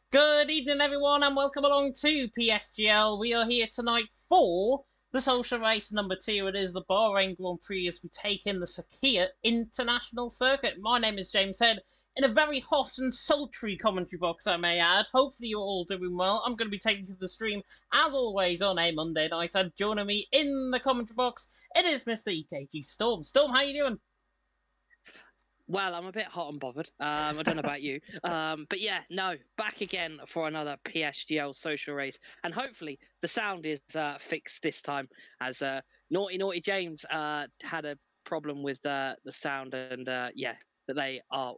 Good evening, everyone, and welcome along to PSGL. We are here tonight for the social race number 2. It is the Bahrain Grand Prix as we take in the Sakhir International Circuit. My name is James Head, in a very hot and sultry commentary box, I may add. Hopefully you're all doing well. I'm going to be taking you through the stream, as always, on a Monday night. And joining me in the commentary box, it is Mr. EKG Storm. Storm, how you doing? Well, I'm a bit hot and bothered. I don't know about you. But yeah, no, back again for another PSGL social race. And hopefully the sound is fixed this time, as Naughty James had a problem with the sound. And yeah, that they are...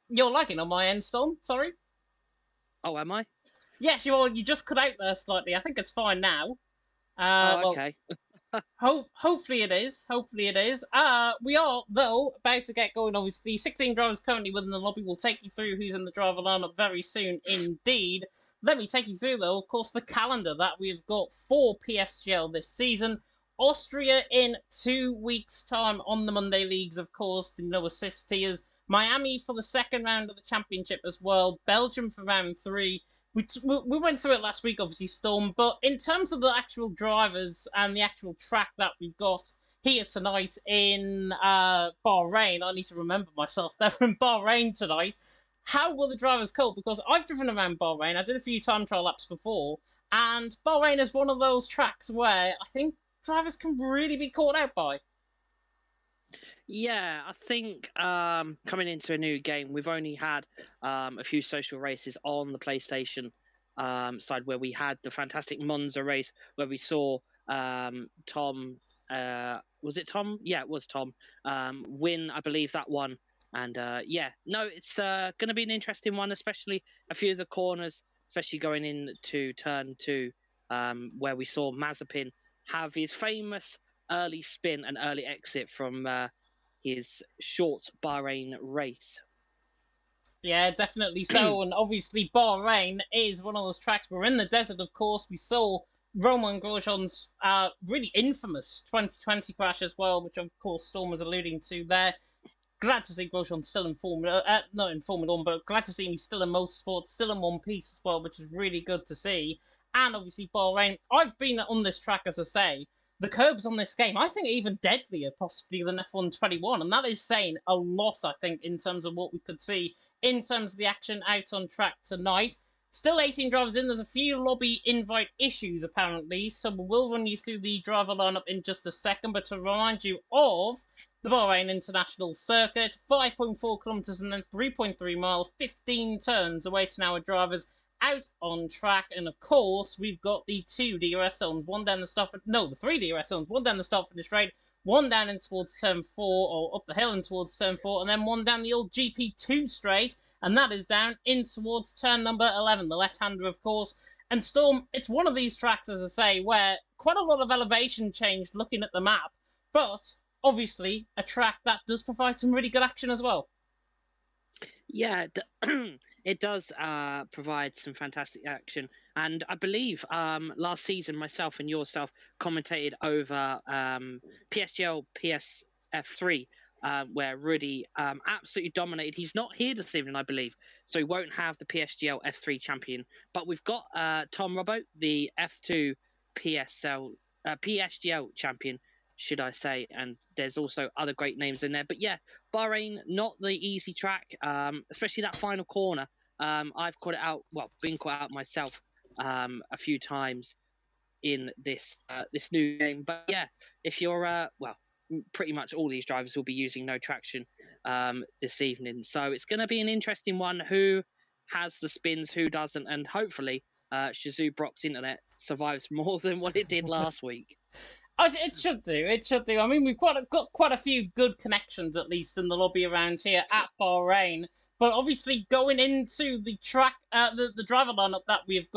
You're lagging on my end, Storm. Sorry. Oh, am I? Yes, you are. You just cut out there slightly. I think it's fine now. Okay. Hopefully it is. Hopefully it is. We are, though, about to get going, obviously. 16 drivers currently within the lobby. We'll take you through who's in the driver lineup very soon indeed. Let me take you through, though, of course, the calendar that we've got for PSGL this season. Austria in 2 weeks' time on the Monday leagues, of course, the no assist tiers. Miami for the second round of the championship as well. Belgium for round 3. We went through it last week, obviously, Storm, but in terms of the actual drivers and the actual track that we've got here tonight in Bahrain, I need to remember myself, they're in Bahrain tonight. How will the drivers cope? Because I've driven around Bahrain, I did a few time trial laps before, and Bahrain is one of those tracks where I think drivers can really be caught out by. Yeah, I think coming into a new game, we've only had a few social races on the PlayStation side where we had the fantastic Monza race where we saw Tom, was it Tom? Yeah, it was Tom, win, I believe, that one. And yeah, no, it's going to be an interesting one, especially a few of the corners, especially going into turn 2, where we saw Mazepin have his famous early spin and early exit from his short Bahrain race. Yeah, definitely so. And obviously, Bahrain is one of those tracks. We're in the desert, of course. We saw Romain Grosjean's really infamous 2020 crash as well, which, of course, Storm was alluding to there. Glad to see Grosjean still in Formula, not in Formula 1, but glad to see him still in motorsport, still in one piece as well, which is really good to see. And obviously, Bahrain, I've been on this track, as I say. The curbs on this game, I think, are even deadlier possibly than F121, and that is saying a lot, I think, in terms of what we could see in terms of the action out on track tonight. Still 18 drivers in. There's a few lobby invite issues, apparently, so we will run you through the driver lineup in just a second, but to remind you of the Bahrain International Circuit, 5.4 kilometres and then 3.3 miles, 15 turns awaiting our drivers out on track. And of course, we've got the 2 DRS zones, one down the start, the 3 DRS zones, one down the start finish straight, one down in towards turn 4, or up the hill in towards turn 4, and then one down the old GP2 straight, and that is down in towards turn number 11, the left-hander, of course. And Storm, it's one of these tracks, as I say, where quite a lot of elevation changed looking at the map, but obviously a track that does provide some really good action as well. Yeah, it does provide some fantastic action. And I believe last season, myself and yourself commentated over PSGL PSF3, where Rudy absolutely dominated. He's not here this evening, I believe, so he won't have the PSGL F3 champion. But we've got Tom Robbo, the F2 PSGL champion, should I say. And there's also other great names in there. But yeah, Bahrain, not the easy track, especially that final corner. I've caught it out, well, been caught out myself a few times in this new game. But yeah, if you're well, pretty much all these drivers will be using no traction this evening, so it's going to be an interesting one. Who has the spins, who doesn't, and hopefully Shazoo Brock's internet survives more than what it did last week. It should do. It should do. I mean, we've got quite a few good connections, at least in the lobby around here at Bahrain. But obviously, going into the track, the driver lineup that we've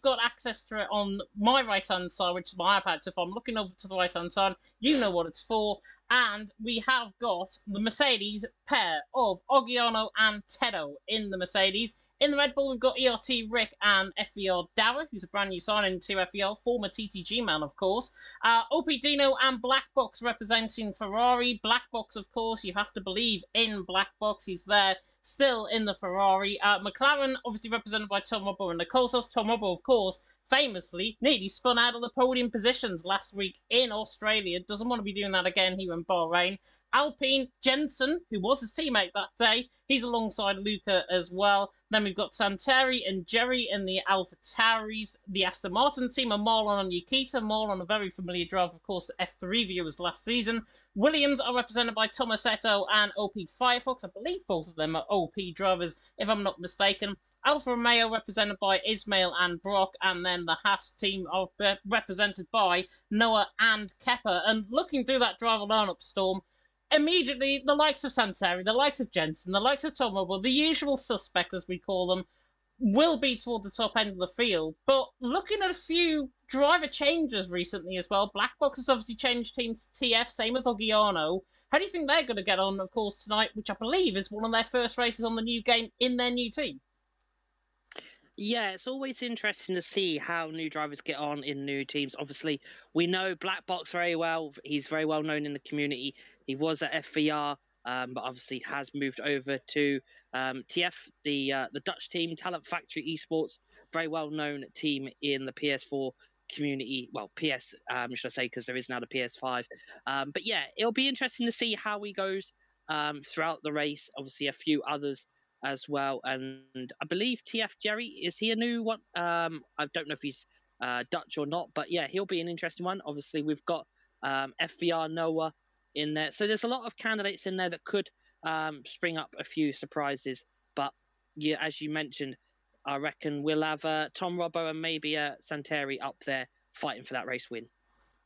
got access to it on my right hand side, which is my iPad. So if I'm looking over to the right hand side, you know what it's for. And we have got the Mercedes pair of Oggiano and Teddo in the Mercedes. In the Red Bull, we've got ERT Rick and FVR Dower, who's a brand new signing to FVR, former TTG man, of course. OP Dino and Black Box representing Ferrari. Black Box, of course, you have to believe in Black Box. He's there still in the Ferrari. McLaren, obviously represented by Tom Robbo and Nicole Sauce. Tom Robbo, of course, famously nearly spun out of the podium positions last week in Australia. Doesn't want to be doing that again here in Bahrain. Alpine, Jensen, who was his teammate that day, he's alongside Luca as well. Then we've got Santeri and Jerry in the Alpha Tauris. The Aston Martin team are Marlon and Yukita. Marlon, a very familiar driver, of course, to F3 viewers last season. Williams are represented by Tomasetto and OP Firefox. I believe both of them are OP drivers, if I'm not mistaken. Alfa Romeo represented by Ismail and Brock, and then the Haas team are represented by Noah and Kepper. And looking through that driver lineup, Storm, immediately the likes of Santeri, the likes of Jensen, the likes of Tom Robbo, the usual suspects as we call them, will be toward the top end of the field. But looking at a few driver changes recently as well, Black Box has obviously changed teams to TF, same with Oggiano. How do you think they're going to get on, of course, tonight, which I believe is one of their first races on the new game in their new team? Yeah, it's always interesting to see how new drivers get on in new teams. Obviously, we know Black Box very well. He's very well known in the community. He was at FVR, but obviously has moved over to TF, the Dutch team, Talent Factory Esports, very well known team in the PS4 community. Well, PS, should I say, because there is now the PS5. But yeah, it'll be interesting to see how he goes throughout the race. Obviously, a few others as well, and I believe TF Jerry, is he a new one? I don't know if he's Dutch or not, but yeah, he'll be an interesting one. Obviously, we've got FVR Noah in there, so there's a lot of candidates in there that could spring up a few surprises. But yeah, as you mentioned, I reckon we'll have Tom Robbo and maybe Santeri up there fighting for that race win.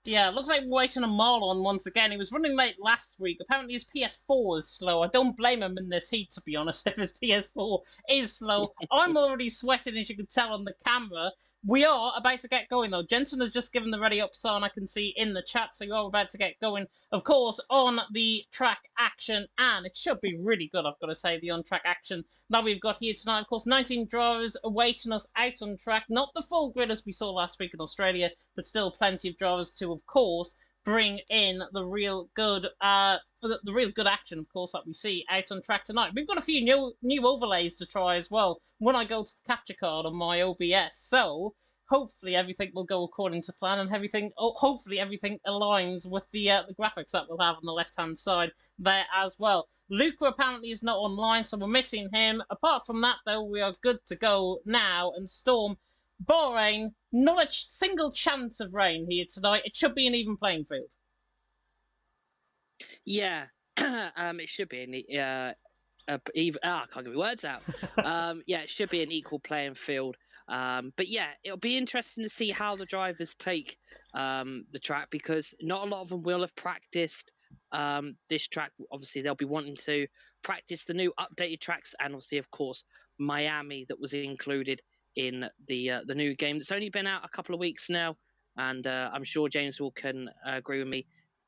Yeah, it looks like we're waiting on Marlon once again. He was running late last week. Apparently his PS4 is slow. I don't blame him in this heat, to be honest, if his PS4 is slow. I'm already sweating, as you can tell on the camera. We are about to get going, though. Jensen has just given the ready up sign, I can see in the chat, so we are about to get going, of course, on the track action, and it should be really good, I've got to say, the on-track action that we've got here tonight. Of course, 19 drivers awaiting us out on track. Not the full grid as we saw last week in Australia, but still plenty of drivers to, of course, bring in the real good action, of course, that we see out on track tonight. We've got a few new overlays to try as well when I go to the capture card on my OBS. So hopefully everything will go according to plan, and hopefully everything aligns with the graphics that we'll have on the left-hand side there as well. Luca apparently is not online, so we're missing him. Apart from that, though, we are good to go now. And Storm, Bahrain, not a single chance of rain here tonight. It should be an even playing field. Yeah, it should be even. I can't get my words out. Yeah, it should be an equal playing field. But yeah, it'll be interesting to see how the drivers take the track, because not a lot of them will have practiced this track. Obviously, they'll be wanting to practice the new updated tracks, and obviously, of course, Miami that was included in the new game that's only been out a couple of weeks now, and I'm sure James can agree with me.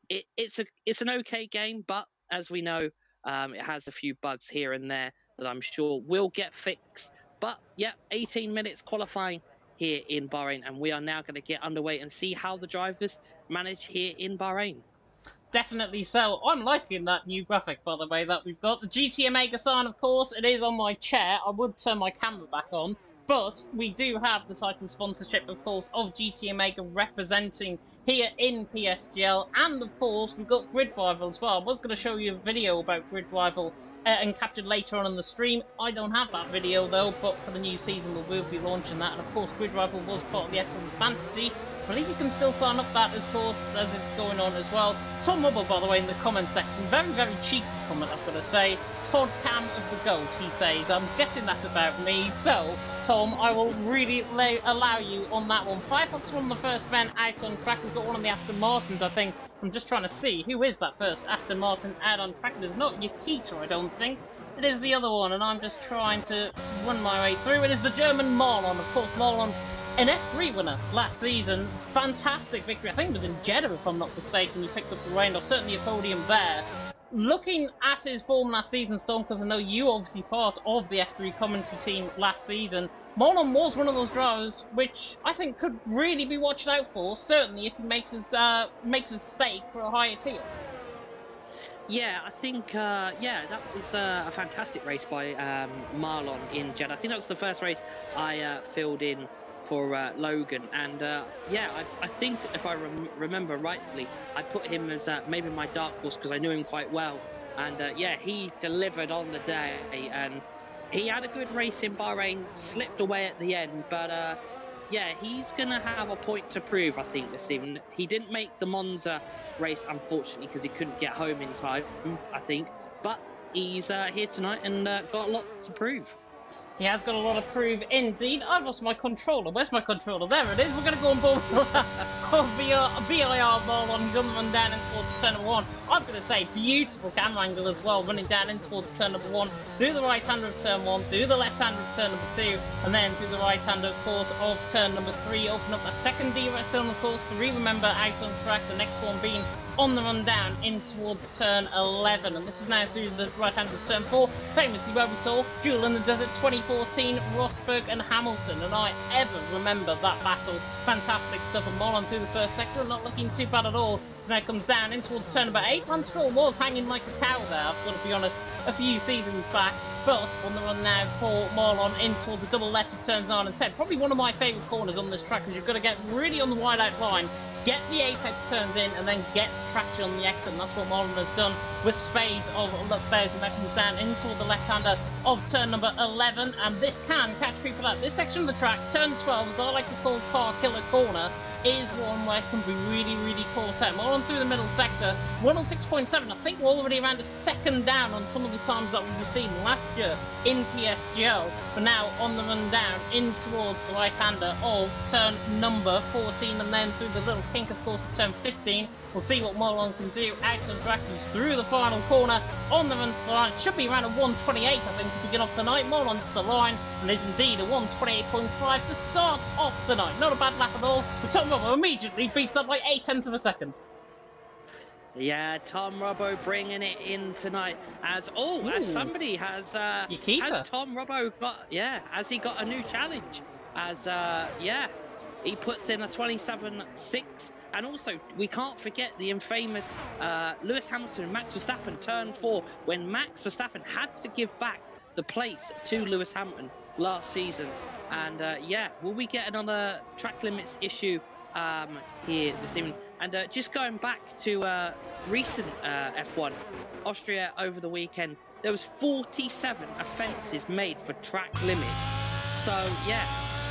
It's an okay game, but as we know, it has a few bugs here and there that I'm sure will get fixed. But yeah, 18 minutes qualifying here in Bahrain, and we are now going to get underway and see how the drivers manage here in Bahrain. Definitely so. I'm liking that new graphic, by the way, that we've got. The GT Omega sign, of course, it is on my chair. I would turn my camera back on, But we do have the title sponsorship, of course, of GT Omega representing here in PSGL. And, of course, we've got Grid Rival as well. I was going to show you a video about Grid Rival and captured later on in the stream. I don't have that video, though, but for the new season, we will be launching that. And, of course, Grid Rival was part of the F1 Fantasy. I believe you can still sign up that, of course, as it's going on as well. Tom Rubble, by the way, in the comment section, very, very cheeky comment, I've got to say. Fod cam of the GOAT, he says. I'm guessing that's about me. So, Tom, I will really allow you on that one. Firefox won the first men out on track. We've got one of the Aston Martins, I think. I'm just trying to see who is that first Aston Martin out on track. It is not Nikita, I don't think. It is the other one, and I'm just trying to run my way through. It is the German Marlon. Of course, Marlon, an F3 winner last season. Fantastic victory. I think it was in Jeddah, if I'm not mistaken. He picked up the reign, or certainly a podium there. Looking at his form last season, Storm, because I know you obviously part of the F3 commentary team last season, Marlon was one of those drivers which I think could really be watched out for, certainly if he makes his stake for a higher tier. Yeah, I think, that was a fantastic race by Marlon in Jeddah. I think that was the first race I filled in for Logan, and I think if I remember rightly, I put him as maybe my dark horse because I knew him quite well, and he delivered on the day, and he had a good race in Bahrain, slipped away at the end, but he's gonna have a point to prove, I think, this evening. He didn't make the Monza race, unfortunately, because he couldn't get home in time, I think, but he's here tonight and got a lot to prove. He has got a lot of proof indeed. I've lost my controller. Where's my controller? There it is. We're going to go on board VIR Marlon. He's on the run down in towards turn number 1. I'm going to say beautiful camera angle as well, running down in towards turn number 1. Do the right hander of turn 1, do the left hander of turn number 2, and then do the right hander, of course, of turn number 3. Open up that second DRS zone, of course, 3, remember, out on track. The next one being on the run down in towards turn 11, and this is now through the right hand of turn 4, famously where we saw Duel in the Desert 2014, Rosberg and Hamilton, and I ever remember that battle. Fantastic stuff, and Marlon through the first sector, not looking too bad at all. So now it comes down in towards turn number 8. Lance Stroll was hanging like a cow there, I've got to be honest, a few seasons back. But on the run now for Marlon in towards the double left of turns 9 and 10. Probably one of my favourite corners on this track, because you've got to get really on the wide out line, get the apex turned in, and then get traction on the exit. And that's what Marlon has done with spades of bears, and that comes down in toward the left-hander of turn number 11. And this can catch people out. This section of the track, turn 12, as I like to call Car Killer Corner, is one where it can be really, really caught out. Marlon through the middle sector, 106.7. I think we're already around a second down on some of the times that we've seen last year in PSGL. But now on the run down in towards the right-hander of turn number 14, and then through the little kink, of course, at turn 15. We'll see what Marlon can do out on track. He's through the final corner on the run to the line. It should be around a 128, I think, to begin off the night. Marlon to the line, and is indeed a 128.5 to start off the night. Not a bad lap at all, but Tom Robbo immediately beats that by 0.8 of a second. Yeah, Tom Robbo bringing it in tonight as somebody has Tom Robbo has he got a new challenge? He puts in a 27.6, and also we can't forget the infamous Lewis Hamilton and Max Verstappen turn 4, when Max Verstappen had to give back the place to Lewis Hamilton last season. And will we get another track limits issue here this evening? And just going back to recent F1, Austria over the weekend, there was 47 offences made for track limits. So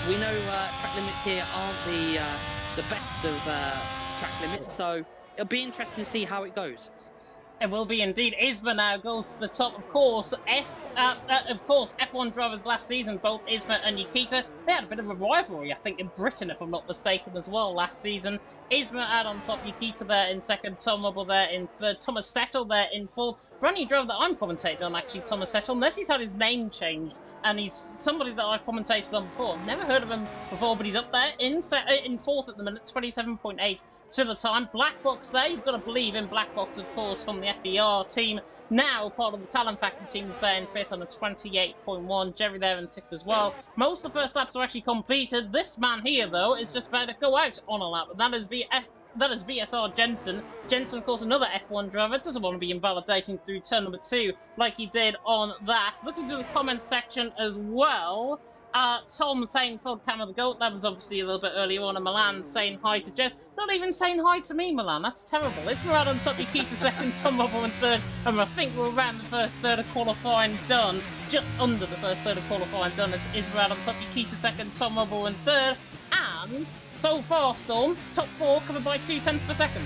we know track limits here aren't the best of track limits, so it'll be interesting to see how it goes. It will be indeed. Isma now goes to the top. Of course, F1 drivers last season, both Isma and Nikita, they had a bit of a rivalry, I think, in Britain, if I'm not mistaken, as well, last season. Isma out on top, Nikita there in second, Tom Rubble there in third, Thomas Settle there in fourth. Brand new driver that I'm commentating on, actually, Thomas Settle, unless he's had his name changed, and he's somebody that I've commentated on before. Never heard of him before, but he's up there in fourth at the minute, 27.8 to the time. Black Box there, you've got to believe in Black Box, of course, from the FER team, now part of the Talent Factory team, is there in fifth on a 28.1. Jerry there in sixth as well. Most of the first laps are actually completed. This man here, though, is just about to go out on a lap, and that is VSR Jensen. Jensen, of course, another F1 driver, doesn't want to be invalidating through turn number 2 like he did on that. Looking through the comment section as well, Tom saying full camera the goat. That was obviously a little bit earlier on. And Milan saying hi to Jess. Not even saying hi to me, Milan. That's terrible. Ismarad on top, Nikita second, Tom Robbo in third. And I think we're around the first third of qualifying done. Just under the first third of qualifying done. It's Ismarad on top, Nikita second, Tom Robbo in third. And so far, Storm, top 4 covered by 0.2 of a second.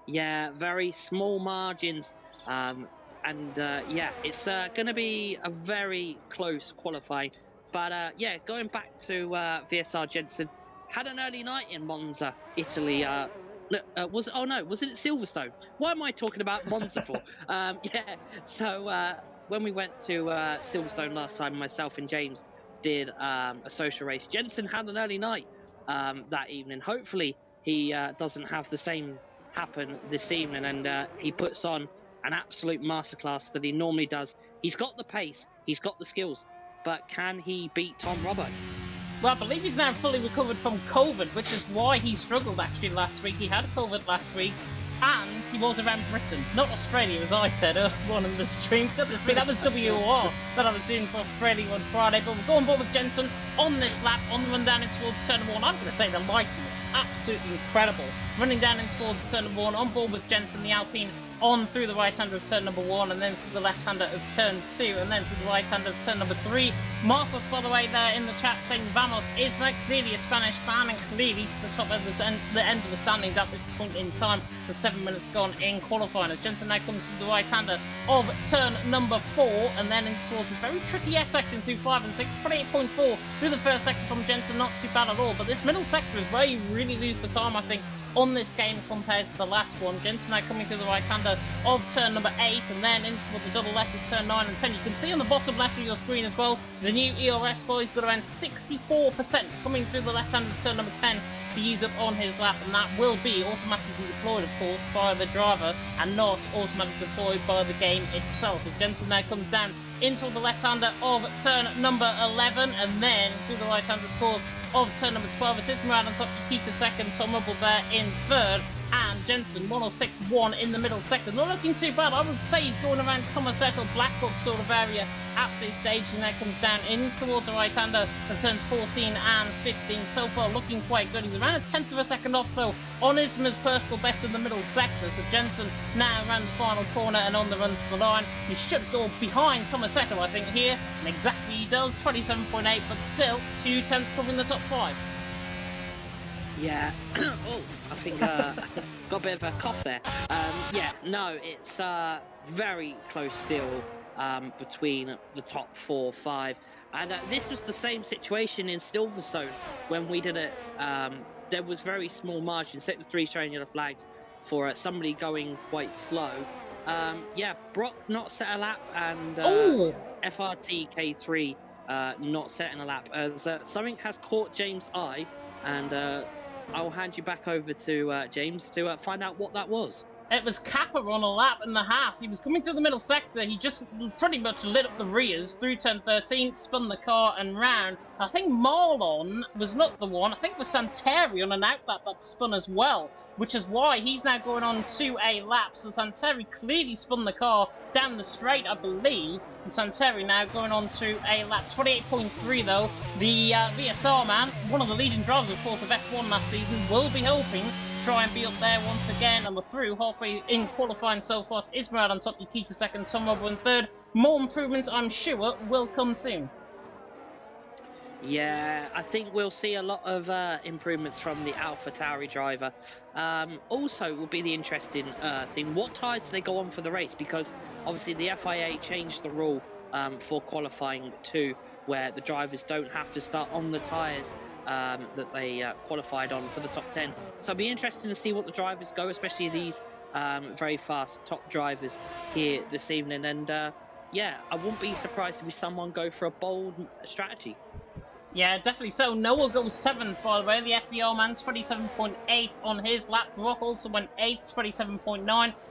Yeah, very small margins. Yeah, it's going to be a very close qualifying. But yeah, going back to VSR Jensen, had an early night in Monza, Italy. Was it Silverstone? Why am I talking about Monza for? Yeah, so when we went to Silverstone last time, myself and James did a social race. Jensen had an early night that evening. Hopefully he doesn't have the same happen this evening, and he puts on an absolute masterclass that he normally does. He's got the pace, he's got the skills, but can he beat Tom Robbo? Well, I believe he's now fully recovered from COVID, which is why he struggled actually last week. He had COVID last week, and he was around Britain, not Australia, as I said earlier on in the stream. That was WR that I was doing for Australia on Friday. But we'll go on board with Jensen on this lap, on the run down in towards turn number 1. I'm going to say the lighting is absolutely incredible. Running down in towards turn number 1, on board with Jensen, the Alpine, on through the right-hander of turn number 1, and then through the left-hander of turn 2, and then through the right-hander of turn number 3. Marcos, by the way, there in the chat saying Vamos is clearly a Spanish fan and clearly to the top of the end of the standings at this point in time with 7 minutes gone in qualifying. As Jensen now comes to the right-hander of turn number 4, and then in towards a very tricky S-section through 5 and 6. 28.4 through the first sector from Jensen, not too bad at all, but this middle sector is where you really lose the time, I think, on this game compared to the last one. Jensen now coming through the right-hander of turn number 8, and then into the double left of turn 9 and 10. You can see on the bottom left of your screen as well, the new ERS boy's got around 64% coming through the left-hander of turn number 10 to use up on his lap, and that will be automatically deployed, of course, by the driver and not automatically deployed by the game itself. If Jensen now comes down into the left-hander of turn number 11, and then through the right-hander, of course, of turn number 12. It is Murad on top, Nikita second, Tom Robbo there in third, and Jensen 106.1 in the middle second. Not looking too bad. I would say he's going around Tomasetto, Blackbook sort of area at this stage, and then comes down in towards the right-hander and turns 14 and 15. So far looking quite good. He's around a 10th of a second off though on his personal best in the middle sector. So Jensen now around the final corner and on the run to the line. He should go behind Tomasetto, I think, here, and exactly he does, 27.8, but still 2/10 covering the top 5. Yeah. Oh, I think got a bit of a cough there. Yeah, no, it's very close still between the top 4, 5. And this was the same situation in Silverstone when we did it. There was very small margins, sector 3 showing yellow flags for somebody going quite slow. Yeah, Brock not set a lap, and FRT K3 not setting a lap, as something has caught James' eye, and I'll hand you back over to James to find out what that was. It was Kappa on a lap in the Haas. He was coming through the middle sector. He just pretty much lit up the rears through turn 13, spun the car and round. I think Marlon was not the one. I think it was Santeri on an outlap that spun as well, which is why he's now going on to a lap. So Santeri clearly spun the car down the straight, I believe. And Santeri now going on to a lap. 28.3 though. The VSR man, one of the leading drivers, of course, of F1 last season, will be hoping try and be up there once again, and we're through halfway in qualifying so far. It is Murad on top, Nikita second, Tom Robbo in third. More improvements, I'm sure, will come soon. Yeah, I think we'll see a lot of improvements from the AlphaTauri driver. Also, will be the interesting thing, what tyres do they go on for the race? Because obviously the FIA changed the rule for qualifying too, where the drivers don't have to start on the tyres that they qualified on for the top 10. So it'll be interesting to see what the drivers go, especially these very fast top drivers here this evening. And yeah, I wouldn't be surprised to see someone go for a bold strategy. Yeah, definitely so. Noah goes 7th, by the way. The FER man, 27.8 on his lap. Brock also went 8th, 27.9.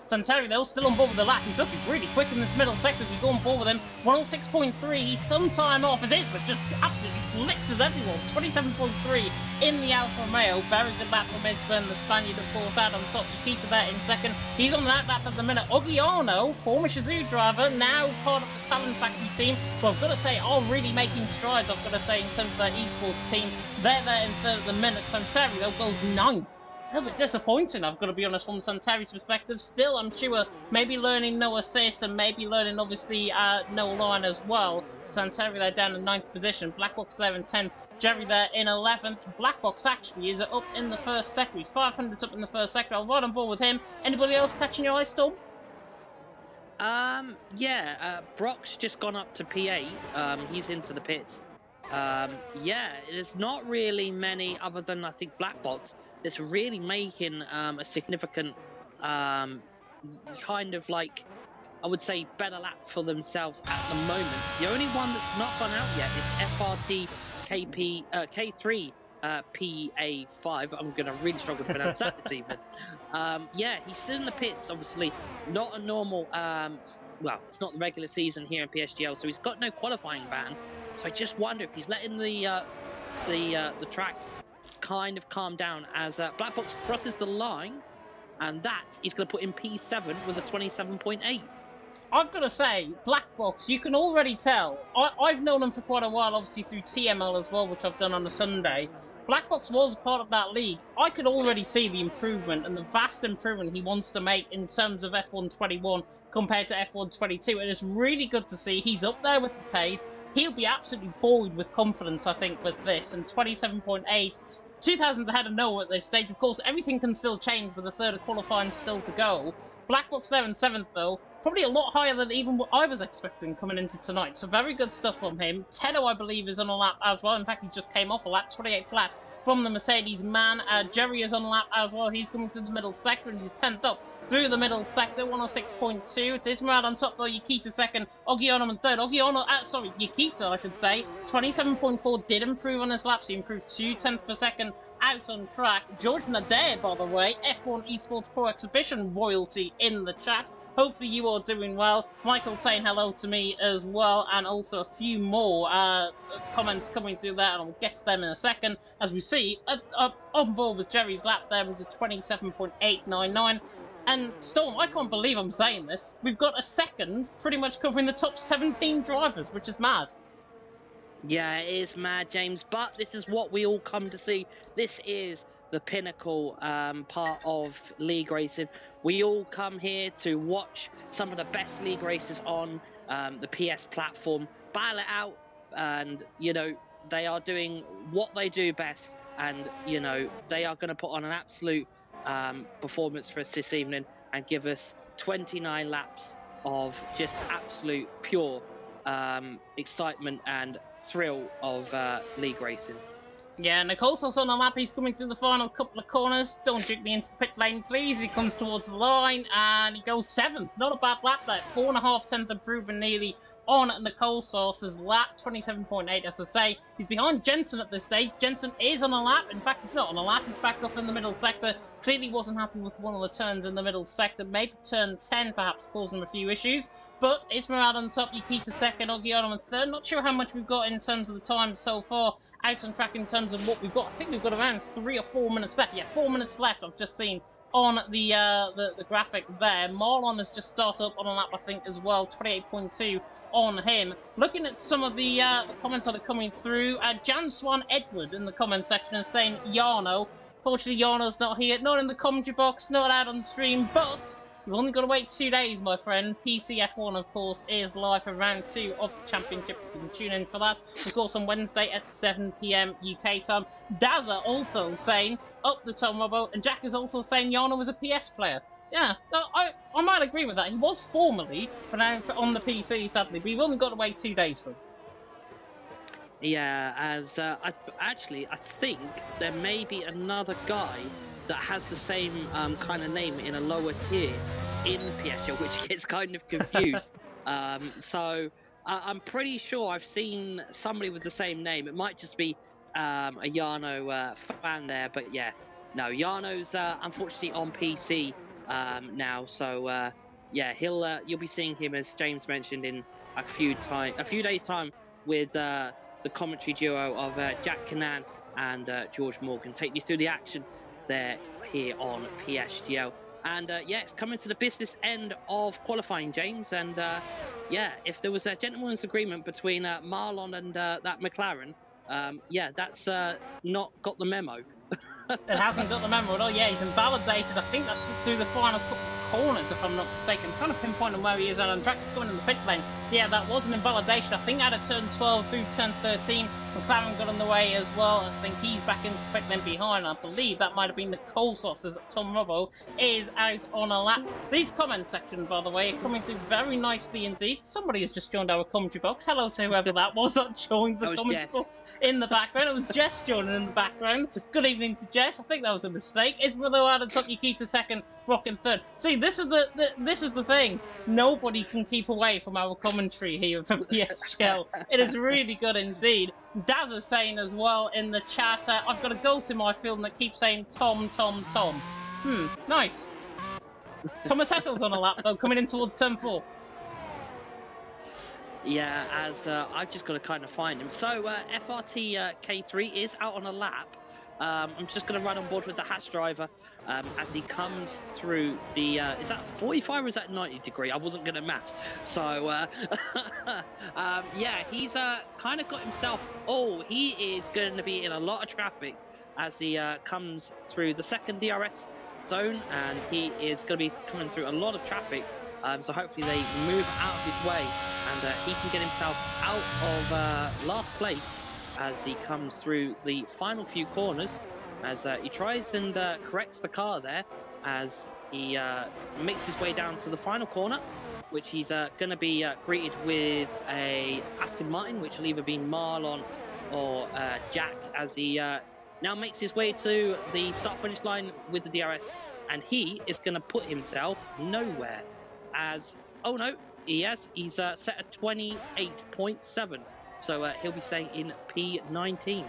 Santeri, though, still on board with the lap. He's looking really quick in this middle sector. If you go on board with him, 106.3. He's some time off as is, but just absolutely blitzes everyone. 27.3 in the Alfa Romeo. Very good lap from Isbin, the Spaniard, of course, out on top. Nikita there in second. He's on that lap at the minute. Ogiano, former Shizou driver, now part of the Talent Factory team, but I've got to say, are really making strides, I've got to say, in terms of their esports team. They're there in third at the minute. Santeri, though, goes ninth. A little bit disappointing, I've got to be honest, from Santeri's perspective. Still, I'm sure, maybe learning no assist and maybe learning, obviously, no line as well. So Santeri there down in 9th position. Blackbox there in 10th. Jerry there in 11th. Blackbox actually is up in the first sector. He's 500s up in the first sector. I'll ride on board with him. Anybody else catching your eye, Storm? Brock's just gone up to P8. He's into the pits. There's not really many other than, I think, Blackbox that's really making a significant kind of like, I would say, better lap for themselves at the moment. The only one that's not gone out yet is FRT K3 PA5. I'm going to really struggle to pronounce that this evening. He's still in the pits, obviously. Not a normal, it's not the regular season here in PSGL, so he's got no qualifying ban. So I just wonder if he's letting the track kind of calm down as Blackbox crosses the line, and that he's going to put in P7 with a 27.8. I've got to say, Blackbox, you can already tell. I've known him for quite a while, obviously through TML as well, which I've done on a Sunday. Blackbox was part of that league. I could already see the improvement and the vast improvement he wants to make in terms of F121 compared to F122. And it's really good to see he's up there with the pace. He'll be absolutely buoyed with confidence, I think, with this. And 27.8, 2000's ahead of Noah at this stage. Of course, everything can still change with a third of qualifying still to go. Blackbox there in 7th, though. Probably a lot higher than even what I was expecting coming into tonight. So very good stuff from him. Tenno, I believe, is on a lap as well. In fact, he just came off a lap, 28 flat from the Mercedes man. Jerry is on a lap as well. He's coming through the middle sector and he's 10th up through the middle sector, 106.2. It's Ismail on top, though. Yakita second. Ogiano in third. Yakita, I should say. 27.4 did improve on his laps. He improved 2 tenths per second out on track. George Nader, by the way, F1 Esports Pro Exhibition royalty in the chat. Hopefully you are doing well. Michael saying hello to me as well, and also a few more comments coming through there, and I'll get to them in a second. As we see, on board with Jerry's lap there was a 27.899. And Storm, I can't believe I'm saying this. We've got a second pretty much covering the top 17 drivers, which is mad. Yeah, it is mad, James, but this is what we all come to see. This is the pinnacle part of league racing. We all come here to watch some of the best league races on the PS platform, battle it out, and, they are doing what they do best, and, they are going to put on an absolute performance for us this evening and give us 29 laps of just absolute pure excitement and thrill of league racing. Yeah, Nicole's also on a lap. He's coming through the final couple of corners. Don't juke me into the pit lane, please. He comes towards the line and he goes 7th. Not a bad lap there. 4.5 tenth improvement nearly on Nicole Sauce's lap. 27.8, as I say. He's behind Jensen at this stage. Jensen is on a lap. In fact, he's not on a lap. He's backed off in the middle sector. Clearly wasn't happy with one of the turns in the middle sector. Maybe turn 10 perhaps caused him a few issues. But Ismail on top, Yakita second, Ogiano in third. Not sure how much we've got in terms of the time so far out on track in terms of what we've got. I think we've got around 3 or 4 minutes left. Yeah, 4 minutes left. I've just seen on the graphic there. Marlon has just started up on a lap, I think, as well. 28.2 on him. Looking at some of the comments that are coming through, Jan Swan Edward in the comment section is saying Yarno. Fortunately, Yarno's not here. Not in the commentary box, not out on stream, but we've only got to wait 2 days, my friend. PCF1, of course, is live for round 2 of the championship. You can tune in for that. Of course, on Wednesday at 7 PM UK time. Dazza also saying, up the Tom Robbo, and Jack is also saying Yarno was a PS player. Yeah, I might agree with that. He was formerly, but now on the PC, sadly. But we've only got to wait 2 days for him. Yeah, as I think there may be another guy that has the same kind of name in a lower tier in PSGL, which gets kind of confused. So I'm pretty sure I've seen somebody with the same name. It might just be a Yarno fan there, but yeah, no, Yarno's unfortunately on PC now. So yeah, you'll be seeing him, as James mentioned, in a few days time with the commentary duo of Jack Cannan and George Morgan, taking you through the action there here on PSGL. And yeah, it's coming to the business end of qualifying, James. And yeah, if there was a gentleman's agreement between Marlon and that McLaren, yeah, that's not got the memo. It hasn't got the memo at all. Yeah, he's invalidated. I think that's through the final couple of corners, if I'm not mistaken. I'm trying to pinpoint on where he is on track. He's going in the pit lane. So yeah, that was an invalidation. I think out of turn 12 through turn 13, McLaren got in the way as well. I think he's back into the pit lane behind. I believe that might have been the coal saucers that Tom Robbo is out on a lap. These comment section, by the way, are coming through very nicely indeed. Somebody has just joined our commentary box. Hello to whoever that was that joined the commentary box in the background. It was Jess joining in the background. Good evening to Jess. I think that was a mistake. Ismail Adam took Yuki second, Brock in third. See, this is the thing. Nobody can keep away from our commentary here for PSGL. It is really good indeed. Daz is saying as well in the chat, I've got a ghost in my film that keeps saying Tom, Tom, Tom. Nice. Thomas Hettel's on a lap though, coming in towards turn 4. Yeah, as I've just got to kind of find him. So FRT K3 is out on a lap. I'm just going to run on board with the hatch driver as he comes through the... is that 45 or is that 90 degree? I wasn't good at maths. So, yeah, he's kind of got himself... Oh, he is going to be in a lot of traffic as he comes through the second DRS zone, and he is going to be coming through a lot of traffic. So hopefully they move out of his way and he can get himself out of last place as he comes through the final few corners, as he tries and corrects the car there, as he makes his way down to the final corner, which he's going to be greeted with a Aston Martin, which will either be Marlon or Jack, as he now makes his way to the start-finish line with the DRS, and he is going to put himself nowhere, as, oh no, he's set at 28.7. So he'll be staying in P19.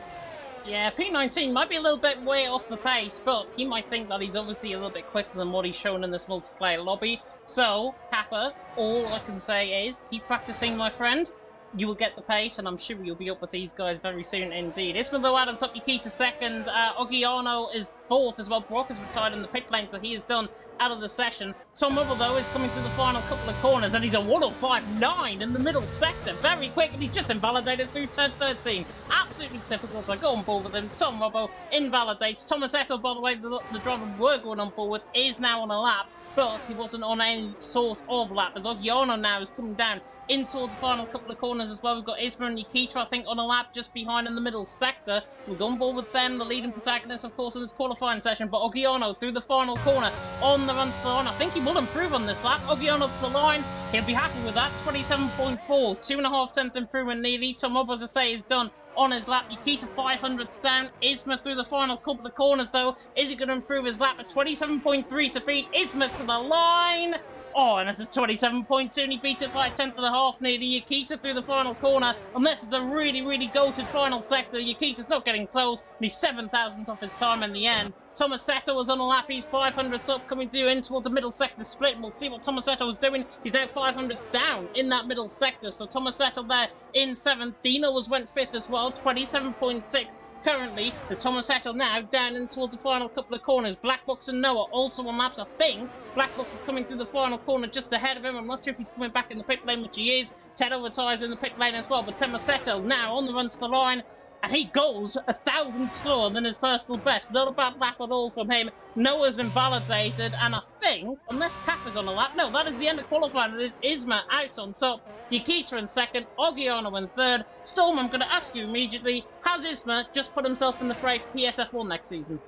Yeah, P19 might be a little bit way off the pace, but he might think that he's obviously a little bit quicker than what he's shown in this multiplayer lobby. So, Kappa, all I can say is, keep practicing, my friend. You will get the pace, and I'm sure you'll be up with these guys very soon indeed. Ismail Adam took Yuki to second. Ogiano is fourth as well. Brock is retired in the pit lane, so he is done out of the session. Tom Hubble, though, is coming through the final couple of corners, and he's a 105.9 in the middle sector. Very quick, and he's just invalidated through turn 13. Absolutely typical, so I go on board with him. Tom Robbo invalidates. Thomas Eto, by the way, the driver we're going on board with, is now on a lap, but he wasn't on any sort of lap, as Ogiano now is coming down into the final couple of corners as well. We've got Isma and Nikita, I think, on a lap just behind in the middle sector. We'll go on board with them, the leading protagonists, of course, in this qualifying session, but Ogiano through the final corner on the run to the line. I think he will improve on this lap. Ogiano to the line. He'll be happy with that. 27.4, 2.5 tenth improvement nearly. Tom Robb, as I say, is done on his lap. Yukita 500s down. Isma through the final couple of corners, though. Is he going to improve his lap at 27.3 to beat Isma to the line? Oh, and it's a 27.2, and he beat it by a tenth and a half nearly. Yukita through the final corner. Unless it's a really, really goated final sector, Yukita's not getting close, and he's 7,000th off his time in the end. Tomasetto was on a lap, he's 500s up, coming through in toward the middle sector split, and we'll see what Tomasetto was doing. He's now 500s down in that middle sector, so Tomasetto there in 7th. Dino went 5th as well, 27.6. Currently, as Thomas Hettel now down in towards the final couple of corners. Black Box and Noah also on laps. I think Black Box is coming through the final corner just ahead of him. I'm not sure if he's coming back in the pit lane, which he is. Ted retires in the pit lane as well, but Thomas Hettel now on the run to the line. And he goes 1,000 slower than his personal best. Not a bad lap at all from him. Noah's invalidated, and I think, unless Kappa's on a lap, no, that is the end of qualifying. It is Isma out on top, Yukita in second, Ogiano in third. Storm, I'm going to ask you immediately, has Isma just put himself in the fray for PSF1 next season?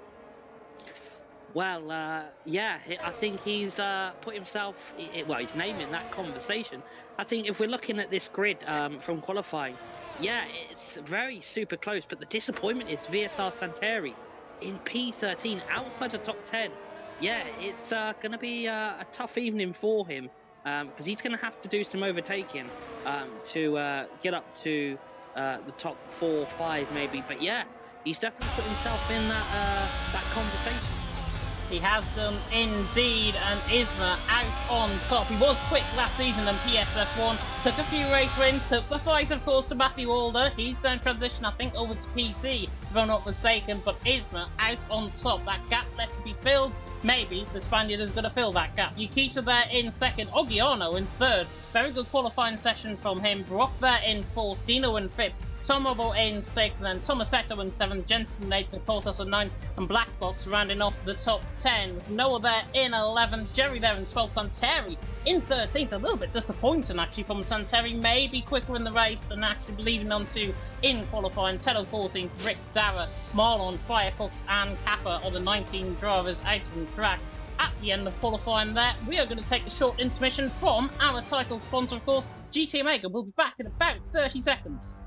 Well, yeah, I think he's put himself, well, his name in that conversation. I think if we're looking at this grid from qualifying, yeah, it's very super close, but the disappointment is VSR Santeri in P13, outside the top 10. Yeah, it's going to be a tough evening for him, because he's going to have to do some overtaking to get up to the top 4 or 5 maybe. But yeah, he's definitely put himself in that conversation. He has done indeed, and Isma out on top. He was quick last season in PSF1, took a few race wins, took the fight, of course, to Matthew Alder. He's done transition, I think, over to PC, if I'm not mistaken, but Isma out on top. That gap left to be filled. Maybe the Spaniard is going to fill that gap. Yukita there in second, Ogiano in third. Very good qualifying session from him. Brock there in fourth, Dino in fifth. Tom Robo in sixth, and then Tomasetto in seventh, Jensen in eighth, and Corsos in ninth, and Black Box rounding off the top 10, with Noah there in 11th, Jerry there in 12th, Santeri in 13th. A little bit disappointing, actually, from Santeri. Maybe quicker in the race than actually believing on to in qualifying. Tello 14th, Rick Dara, Marlon, Firefox, and Kappa are the 19 drivers out on track. At the end of qualifying there, we are going to take a short intermission from our title sponsor, of course, GT Omega. We'll be back in about 30 seconds.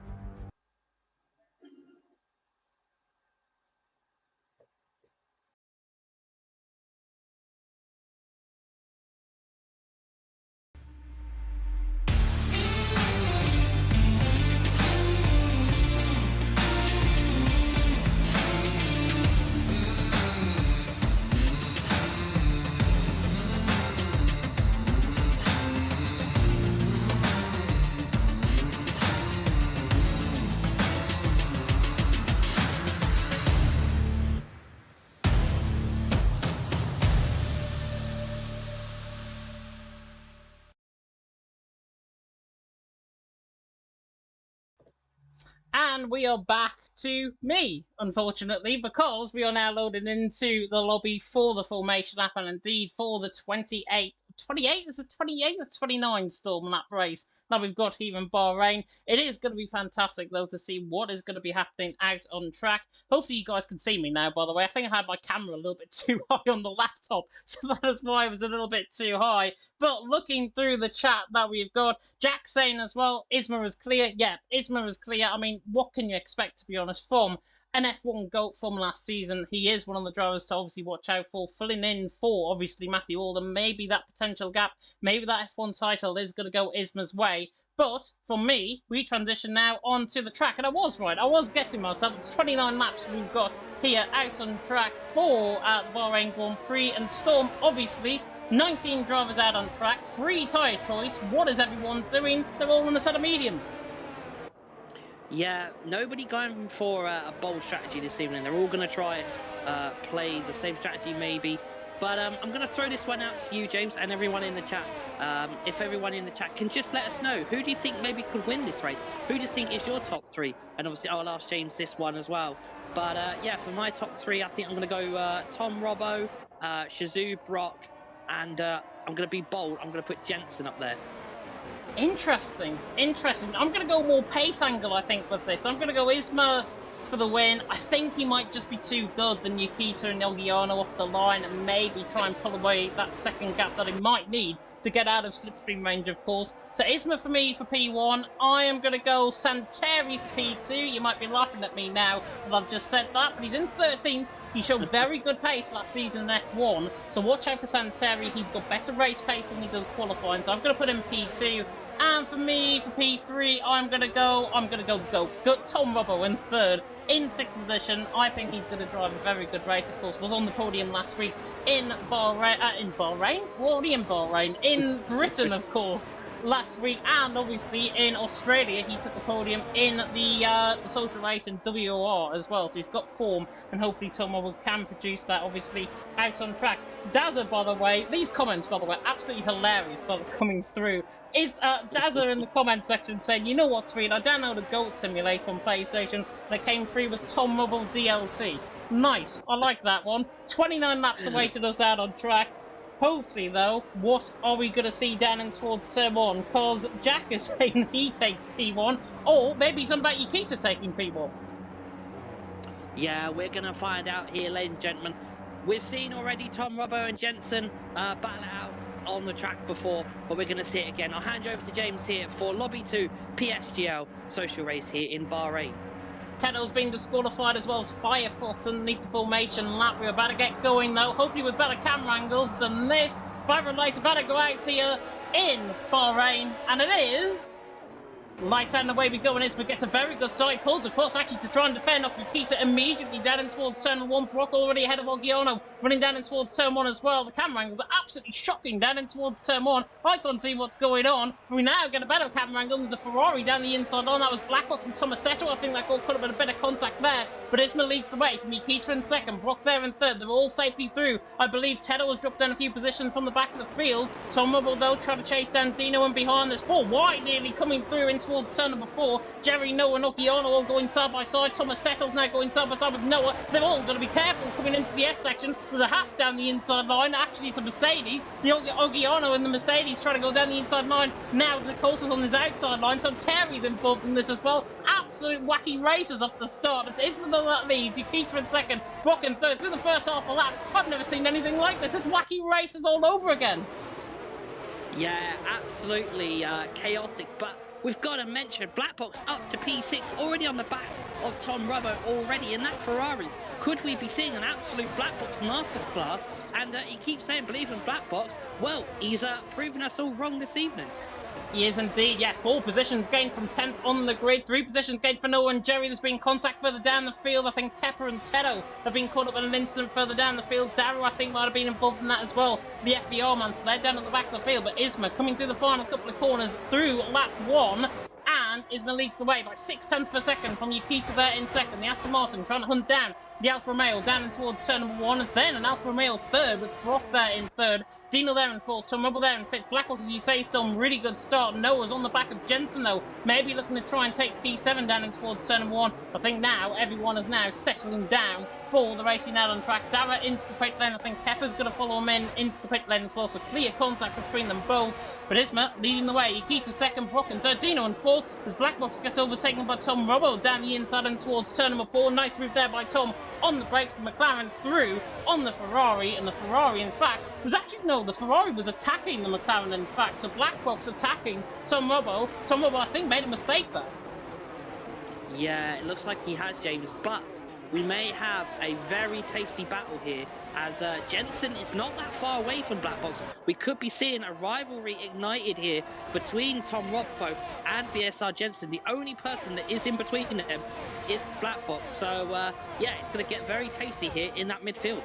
And we are back to me, unfortunately, because we are now loaded into the lobby for the formation lap, and indeed for the 28 28? Is it 28 or 29 Storm lap race that we've got here in Bahrain? It is going to be fantastic, though, to see what is going to be happening out on track. Hopefully you guys can see me now, by the way. I think I had my camera a little bit too high on the laptop, so that is why it was a little bit too high. But looking through the chat that we've got, Jack saying as well, Isma is clear. Yeah, Isma is clear. I mean, what can you expect, to be honest, from an F1 GOAT from last season? He is one of the drivers to obviously watch out for, filling in for, obviously, Matthew Alden. Maybe that potential gap, maybe that F1 title is going to go Isma's way. But for me, we transition now onto the track. And I was right. I was guessing myself. It's 29 laps we've got here out on track for Bahrain Grand Prix. And Storm, obviously, 19 drivers out on track. 3 tyre choice. What is everyone doing? They're all on a set of mediums. Yeah, nobody going for a bold strategy this evening. They're all going to try play the same strategy maybe. But I'm going to throw this one out to you, James, and everyone in the chat. If everyone in the chat can just let us know, who do you think maybe could win this race? Who do you think is your top 3? And obviously I'll ask James this one as well. But yeah, for my top 3, I think I'm going to go Tom Robbo, Shazoo, Brock, and I'm going to be bold. I'm going to put Jensen up there. Interesting. I'm going to go more pace angle, I think, with this. I'm going to go Isma for the win. I think he might just be too good than Yukita and Ogiano off the line, and maybe try and pull away that second gap that he might need to get out of slipstream range, of course. So Isma for me for P1. I am going to go Santeri for P2. You might be laughing at me now that I've just said that, but he's in 13th. He showed very good pace last season in F1, so watch out for Santeri. He's got better race pace than he does qualifying, so I'm going to put him P2. And for me, for P3, I'm going to go Tom Robbo in 3rd. In 6th position, I think he's going to drive a very good race. Of course, was on the podium last week in Bahrain. In Bahrain? In Britain, of course, last week. And obviously in Australia, he took the podium in the social race in WOR as well. So he's got form, and hopefully Tom Robbo can produce that, obviously, out on track. Dazza, by the way, these comments, by the way, absolutely hilarious that are coming through. Is Dazza in the comment section saying, you know what, Sweet, I downloaded Goat Simulator on PlayStation and I came free with Tom Robbo DLC. Nice, I like that one. 29 laps awaited us out on track. Hopefully, though, what are we going to see down in towards Turn 1? Because Jack is saying he takes P1, or maybe he's on about Yukita taking P1. Yeah, we're going to find out here, ladies and gentlemen. We've seen already Tom Robbo and Jensen battle out on the track before, but we're going to see it again. I'll hand you over to James here for Lobby 2 PSGL social race here in Bahrain. Teddo's being disqualified as well as Firefox underneath the formation lap. We're about to get going though, hopefully with better camera angles than this. 5 lights about to go out here in Bahrain, and it is Lights out and away we go, and Isma gets a very good start. He pulls across actually to try and defend off Nikita immediately down in towards turn 1. Brock already ahead of Ogiano, running down in towards turn 1 as well. The camera angles are absolutely shocking down in towards turn 1. I can't see what's going on. We now get a better camera angle. There's a Ferrari down the inside line. That was Blackbox and Tomasetto. I think that could have been a bit of contact there, but Isma leads the way from Nikita in second. Brock there in third. They're all safely through. I believe Teddo has dropped down a few positions from the back of the field. Tom Rubble, though, trying to chase down Dino, and behind there's 4 wide nearly coming through in towards turn number 4. Jerry, Noah, and Ogiano all going side by side. Tomasetto's now going side by side with Noah. They're all going to be careful coming into the S section. There's a Haas down the inside line. Actually, it's a Mercedes. The Ogiano and the Mercedes trying to go down the inside line. Now Nicosa's on his outside line, so Terry's involved in this as well. Absolute wacky races off the start. It's Isma that leads. Nikita in second. Brock in third. Through the first half a lap, I've never seen anything like this. It's wacky races all over again. Yeah, absolutely chaotic, but we've got to mention Blackbox up to P6, already on the back of Tom Rubbo already in that Ferrari. Could we be seeing an absolute Blackbox masterclass? And he keeps saying, believe in Blackbox. Well, he's proven us all wrong this evening. He is indeed, yeah. 4 positions gained from 10th on the grid. 3 positions gained for Noah and Jerry. There's been contact further down the field. I think Kepper and Teddo have been caught up in an incident further down the field. Darrow, I think, might have been involved in that as well. The FBR man, so they're down at the back of the field. But Isma coming through the final couple of corners through lap 1. And Isma leads the way by 6 tenths per second from Yukita there in second. The Aston Martin trying to hunt down the Alfa Romeo down towards turn number 1. And then an Alfa Romeo third with Brock there in third. Dino there in fourth. Tom Rubble there in fifth. Blackbox, as you say, still really good start. Noah's on the back of Jensen, though. Maybe looking to try and take P7 down in towards turn number 1. I think now everyone is now settling down for the racing out on track. Dara into the pit lane. I think Kepper's going to follow him in into the pit lane as well. So clear contact between them both. But Isma leading the way. Yukita second, Brock in third, Dino in fourth. As Blackbox gets overtaken by Tom Robbo down the inside and towards turn number 4. Nice move there by Tom on the brakes. The McLaren through on the Ferrari. And the Ferrari, in fact, was actually, no, the Ferrari was attacking the McLaren, in fact. So Blackbox attacking Tom Robbo. Tom Robbo, I think, made a mistake there. Yeah, it looks like he has, James, but we may have a very tasty battle here, as Jensen is not that far away from Blackbox. We could be seeing a rivalry ignited here between Tom Robbo and VSR Jensen. The only person that is in between them is Blackbox. So, yeah, it's going to get very tasty here in that midfield.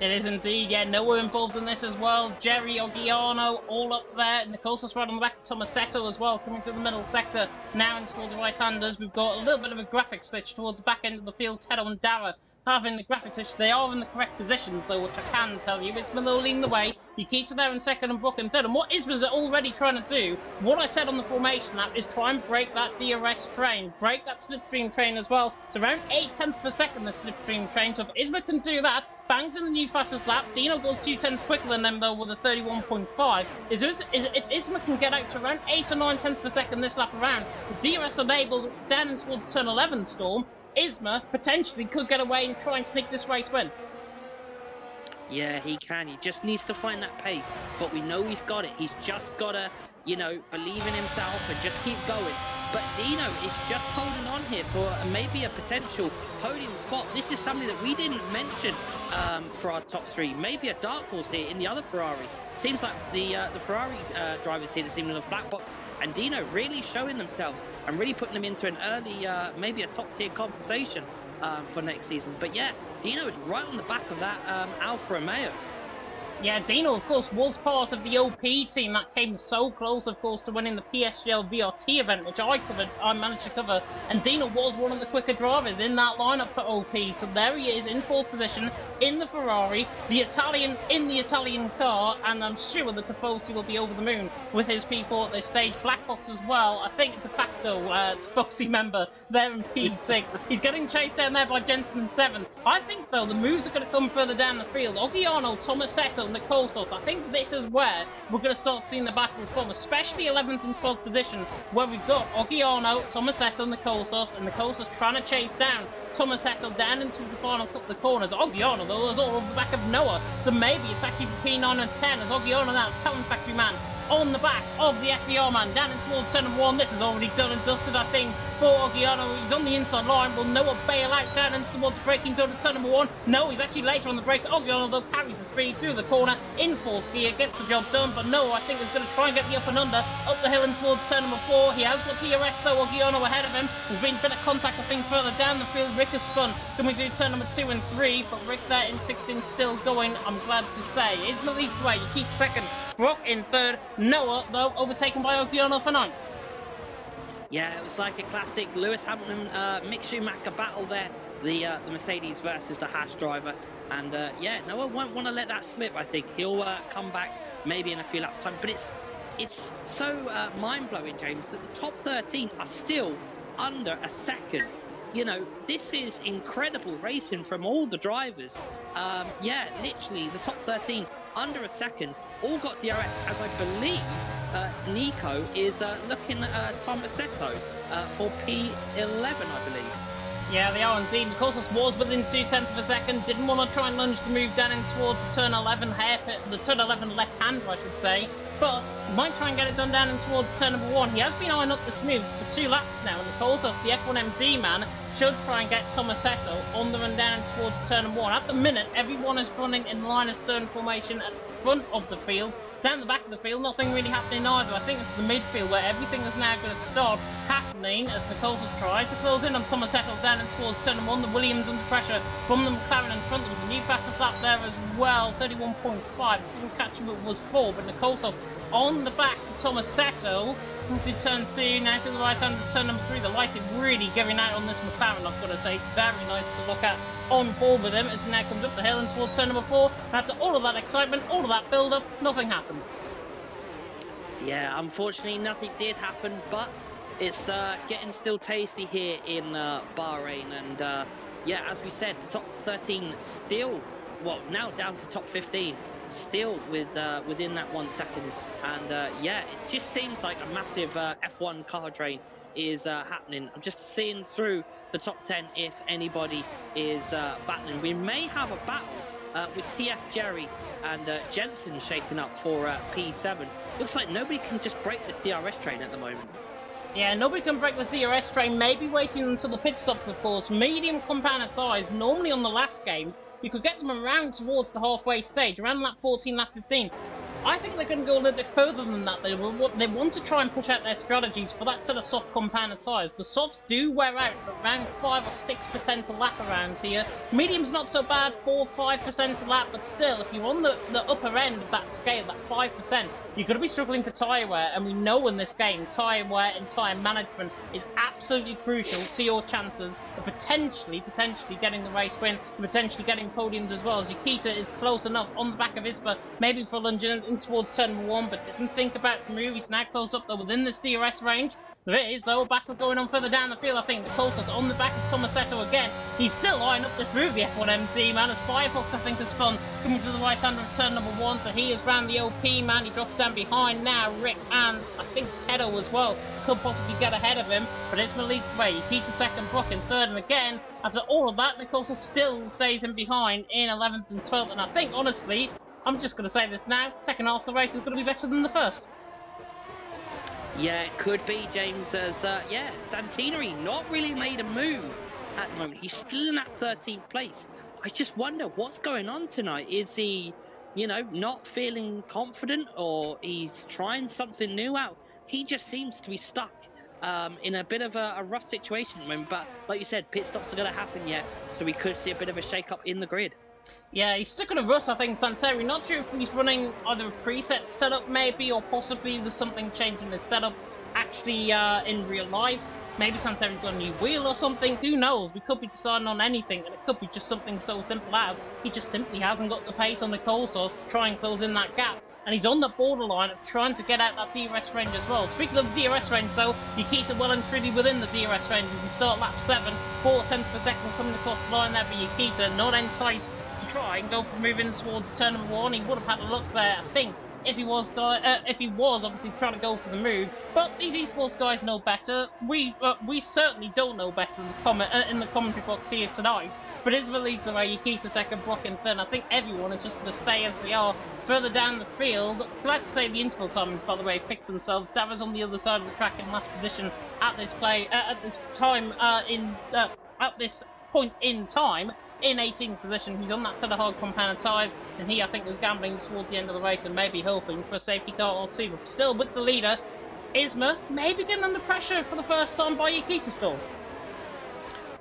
It is indeed, yeah. Noah involved in this as well. Jerry, Ogiano, all up there. Nicosa's right on the back of Tomasetto as well, coming through the middle sector. Now in towards the right-handers. We've got a little bit of a graphic glitch towards the back end of the field. Teddo and Dara having the graphic glitch. They are in the correct positions, though, which I can tell you. It's Milo leading the way. Yukita there in second and Brook in third. And what Isma's already trying to do, what I said on the formation app, is try and break that DRS train. Break that slipstream train as well. It's around 8 tenths per second, the slipstream train. So if Isma can do that, bangs in the new fastest lap. Dino goes 2 tenths quicker than them, though, with a 31.5. If Isma can get out to around 8 or 9 tenths per second this lap around, with DRS enabled down towards turn 11 Storm, Isma potentially could get away and try and sneak this race win. Yeah, he can. He just needs to find that pace. But we know he's got it. He's just got to, you know, believe in himself and just keep going. But Dino is just holding on here for maybe a potential podium spot. This is something that we didn't mention for our top 3. Maybe a dark horse here in the other Ferrari. Seems like the Ferrari drivers here, the team of Blackbox and Dino, really showing themselves and really putting them into an early, maybe a top-tier conversation for next season. But yeah, Dino is right on the back of that Alfa Romeo. Yeah, Dino, of course, was part of the OP team that came so close, of course, to winning the PSGL VRT event, which I managed to cover. And Dino was one of the quicker drivers in that lineup for OP. So there he is in 4th position in the Ferrari, the Italian in the Italian car, and I'm sure that Tifosi will be over the moon with his P4 at this stage. Blackbox as well, I think de facto Tifosi member there in P6. He's getting chased down there by Jensen in 7. I think, though, the moves are going to come further down the field. Ogiano, Tomasetto, Nicosos. I think this is where we're going to start seeing the battles from, especially 11th and 12th position, where we've got Ogiano, Tomasetto, Nicosos, and Nicosos trying to chase down Tomasetto down into the final couple of corners. Ogiano, though, is all over the back of Noah, so maybe it's actually P9 and 10 as Ogiano now, Talent Factory man, on the back of the FBR man, down in towards turn number 1. This is already done and dusted, I think, for Ogiano. He's on the inside line. Will Noah bail out down into towards the braking zone at turn number 1? No, he's actually later on the brakes. Ogiano, though, carries the speed through the corner in 4th gear, gets the job done, but Noah, I think, is going to try and get the up and under up the hill and towards turn number 4. He has got DRS, though. Ogiano ahead of him. There's been a bit of contact, I think, further down the field. Rick has spun. Coming through turn number 2 and 3, but Rick there in 16 still going, I'm glad to say. Isma leads the way. He keeps 2nd. Brock in 3rd. Noah, though, overtaken by Ogiano for 9th. Yeah, it was like a classic Lewis Hamilton Mick Schumacher battle there. The Mercedes versus the Haas driver. And yeah, Noah won't want to let that slip, I think. He'll come back maybe in a few laps' time. But it's so mind-blowing, James, that the top 13 are still under a second. You know, this is incredible racing from all the drivers. Yeah, literally, the top 13 under a second, all got DRS, as I believe Nico is looking at Tomasetto for P11, I believe. Yeah, they are indeed. Nicholson was within 0.2 of a second. Didn't want to try and lunge the move down in towards the turn 11 hairpit, the turn 11 left-hander, I should say. But he might try and get it done down in towards turn number 1. He has been eyeing up this move for 2 laps now, and Nicholson, the F1MD man, should try and get Tomasetto on the run down in towards turn number 1. At the minute, everyone is running in line of stern formation at the front of the field. Down the back of the field, nothing really happening either. I think it's the midfield where everything is now going to start happening as Nicholson tries to close in on Tomasetto down and towards turn 1. The Williams under pressure from the McLaren in front. There was a new fastest lap there as well, 31.5. Didn't catch him, it was 4, but Nicholson on the back of Tomasetto. Through turn 2, now to the right hand of turn number 3. The lighting really giving out on this McLaren, I've got to say. Very nice to look at on board with him as he now comes up the hill and towards turn number 4. And after all of that excitement, all of that build-up, nothing happened. Yeah, unfortunately nothing did happen, but it's getting still tasty here in Bahrain. And yeah, as we said, the top 13 still, well, now down to top 15. Still within that 1 second, and yeah, it just seems like a massive F1 car train is happening. I'm just seeing through the top 10 if anybody is battling. We may have a battle with TF Jerry and Jensen shaking up for P7. Looks like nobody can just break this DRS train at the moment. Yeah, nobody can break the DRS train, maybe waiting until the pit stops, of course. Medium compounded tyres, normally on the last game, you could get them around towards the halfway stage, around lap 14, lap 15. I think they're going to go a little bit further than that. They want to try and push out their strategies for that set of soft compounded tyres. The softs do wear out around 5 or 6% a lap around here. Medium's not so bad, 4-5% a lap, but still, if you're on the upper end of that scale, that 5%, you're going to be struggling for tyre wear, and we know in this game, tyre wear and tyre management is absolutely crucial to your chances of potentially getting the race win, and potentially getting podiums as well, as Yukita is close enough on the back of Ispa, maybe for lunging in towards turn number 1, but didn't think about the move. He's now closed up, though, within this DRS range. There is, though, a battle going on further down the field, I think. The closest on the back of Tomasetto again. He's still eyeing up this move, the F1MD, man, as Firefox, I think, has spun, coming to the right hand of turn number 1, so he is round the OP, man. He drops down behind now. Rick and, I think, Tedo as well could possibly get ahead of him, but it's leads the way. Yukita 2nd, Brock in 3rd, and again, after all of that, Nicholson still stays in behind in 11th and 12th, and I think, honestly, I'm just going to say this now, second half of the race is going to be better than the first. Yeah, it could be, James, as, yeah, Santineri not really made a move at the moment. He's still in that 13th place. I just wonder what's going on tonight. Is he, you know, not feeling confident, or he's trying something new out? He just seems to be stuck in a bit of a rough situation at the moment. But like you said, pit stops are going to happen yet, so we could see a bit of a shake-up in the grid. Yeah, he's stuck in a rut, I think, Santeri. Not sure if he's running either a preset setup, maybe, or possibly there's something changing the setup actually in real life. Maybe Santeri's got a new wheel or something. Who knows? We could be deciding on anything, and it could be just something so simple as he just simply hasn't got the pace on the coal source to try and close in that gap. And he's on the borderline of trying to get out that DRS range as well. Speaking of the DRS range, though, Yukita well and truly within the DRS range. As we start lap 7, 4/10 per second coming across the line there for Yukita. Not enticed to try and go for moving towards turn number 1. He would have had a look there, I think, if he was obviously trying to go for the move. But these esports guys know better. We certainly don't know better in the commentary box here tonight. But Isma leads the way, Yukita second, Brock in third. I think everyone is just going to stay as they are further down the field. Glad to say the interval timings, by the way, fix themselves. Dara's on the other side of the track in last position at this at this point in time, in 18th position. He's on that set of hard compound tyres, and he, I think, was gambling towards the end of the race and maybe hoping for a safety car or two. But still, with the leader, Isma maybe getting under pressure for the first time by Yukita Storm.